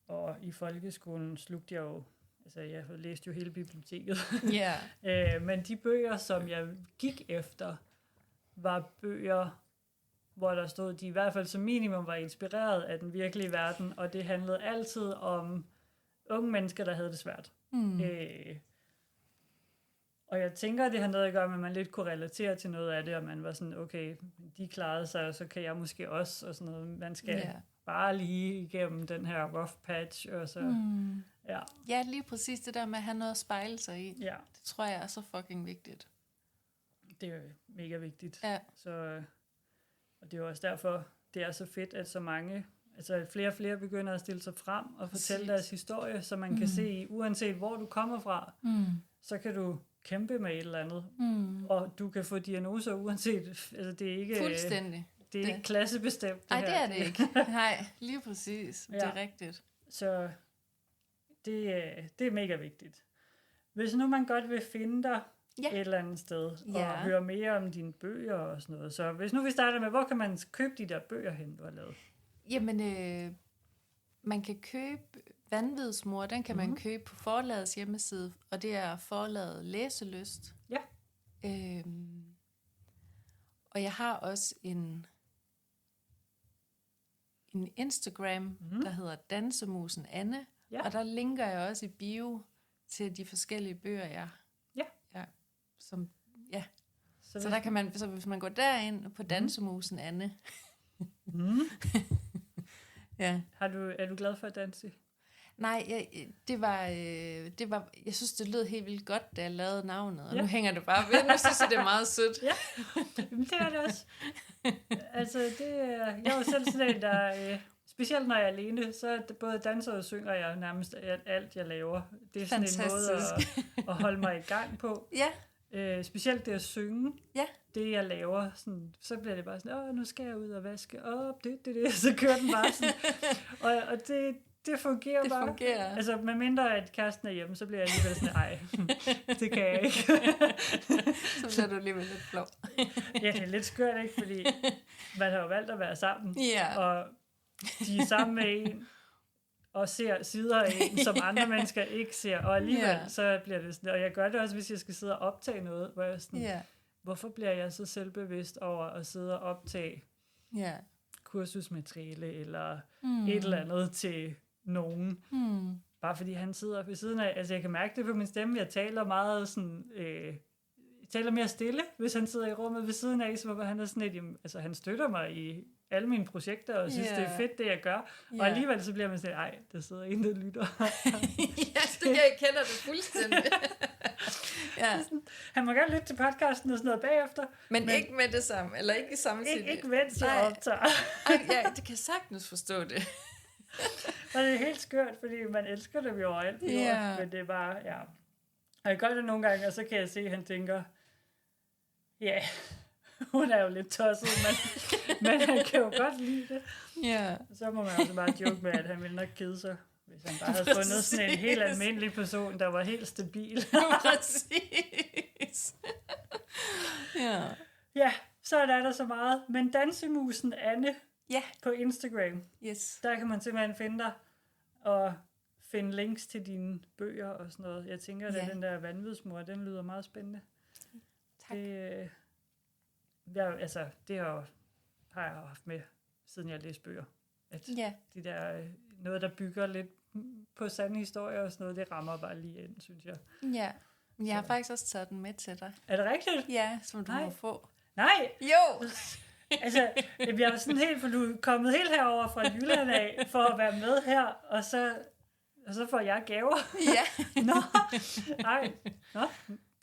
Og i folkeskolen slugte jeg jo... Altså, jeg læste jo hele biblioteket. Men de bøger, som jeg gik efter, var bøger, hvor der stod, de i hvert fald som minimum var inspireret af den virkelige verden, og det handlede altid om unge mennesker, der havde det svært. Og jeg tænker, det har noget at gøre med, at man lidt kunne relatere til noget af det, og man var sådan, okay, de klarede sig, og så kan jeg måske også, og sådan noget. Man skal bare lige igennem den her rough patch, og så... Ja, lige præcis det der med at have noget at spejle sig i. Ja. Det tror jeg er så fucking vigtigt. Det er jo mega vigtigt. Ja. Så, og det er jo også derfor, det er så fedt, at så mange, altså flere og flere begynder at stille sig frem og fortælle deres historie, så man kan se, uanset hvor du kommer fra, så kan du kæmpe med et eller andet. Og du kan få diagnoser uanset, altså det er ikke... Fuldstændig. Det er ikke klassebestemt. Nej, det er det ikke. Nej, lige præcis. Det er rigtigt. Så det er mega vigtigt. Hvis nu man godt vil finde dig et eller andet sted, og høre mere om dine bøger og sådan noget, så hvis nu vi starter med, hvor kan man købe de der bøger hen, du har lavet? Jamen, man kan købe Vanvidsmor, den kan man købe på forlagets hjemmeside, og det er forlaget Læselyst. Ja. Og jeg har også en Instagram, der hedder Dansemusen Anne, og der linker jeg også i bio til de forskellige bøger, jeg Så der kan man, så hvis man går derind på Dansemusen Anne. Er du glad for at danse? Nej, det var, jeg synes, det lød helt vildt godt, da jeg lavede navnet, og nu hænger det bare ved. Nu synes jeg, det er meget sødt. Ja, det er det også. Altså, jeg er jo selv sådan en, der... Specielt når jeg er alene, så både danser og synger jeg nærmest alt, jeg laver. Det er sådan en måde at holde mig i gang på. Ja. Specielt det at synge. Ja. Det, jeg laver, sådan, så bliver det bare sådan, nu skal jeg ud og vaske. Så kører den bare sådan. Og det fungerer bare. Fungerer. Altså, med mindre at kæresten er hjemme, så bliver jeg alligevel sådan, det kan jeg ikke. Så bliver du alligevel lidt flov. Ja, det er lidt skørt, ikke? Fordi man har jo valgt at være sammen. Ja. Og de er sammen med en, og ser sider af en, som andre mennesker ikke ser. Og alligevel, så bliver det sådan, og jeg gør det også, hvis jeg skal sidde og optage noget, hvor jeg sådan, hvorfor bliver jeg så selvbevidst over at sidde og optage kursusmateriale, eller et eller andet til nogen. Bare fordi han sidder ved siden af, altså jeg kan mærke det på min stemme, jeg taler meget sådan, jeg taler mere stille, hvis han sidder i rummet ved siden af, så han er sådan et, altså han støtter mig i alle mine projekter, og synes, det er fedt, det jeg gør. Og alligevel så bliver man sådan, der sidder en, der lytter. Jeg kender det fuldstændig. Han må gerne lytte til podcasten og sådan noget bagefter. Men ikke med det samme, eller ikke samtidig. Ikke mens jeg optager. Det kan sagtens forstå det. Og det er helt skørt, fordi man elsker dem jo overalt på jorden, men det er bare, og jeg gør det nogle gange, og så kan jeg se, at han tænker, Hun er jo lidt tosset, men han kan jo godt lide det. Ja. Så må man altså bare joke med, at han ville nok kede sig, hvis han bare havde fundet sådan en helt almindelig person, der var helt stabil. Præcis. Ja. Ja, så er der så meget. Men dansemusen Anne på Instagram, Yes. der kan man simpelthen finde dig og finde links til dine bøger og sådan noget. Jeg tænker, at den der vanvidsmor, den lyder meget spændende. Tak. Det har jeg haft med, siden jeg læste bøger. At de der, noget, der bygger lidt på sande historier og sådan noget, det rammer bare lige ind, synes jeg. Ja, men jeg har faktisk også taget den med til dig. Er det rigtigt? Ja, som du må få. Nej! Jo! Altså, jeg er sådan helt, for du er kommet helt herover fra Jylland af, for at være med her, og så får jeg gaver. Ja. Nå,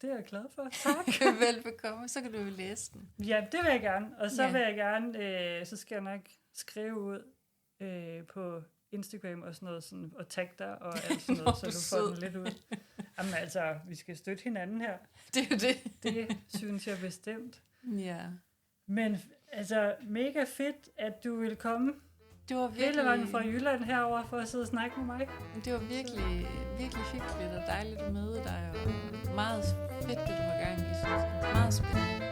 det er jeg glad for. Tak. Velbekomme, så kan du jo læse den. Ja, det vil jeg gerne. Og så vil jeg gerne, så skal jeg nok skrive ud på Instagram og sådan noget, sådan, og tagge dig og alt sådan noget, så du får den lidt ud. Jamen altså, vi skal støtte hinanden her. Det er jo det. Det synes jeg bestemt. Ja. Men altså, mega fedt, at du ville komme. Det var virkelig... Hele vejen fra Jylland herover for at sidde og snakke med mig. Det var virkelig, virkelig hyggeligt og dejligt at møde dig, og meget fedt, det du har gang i, synes jeg. Meget spændende.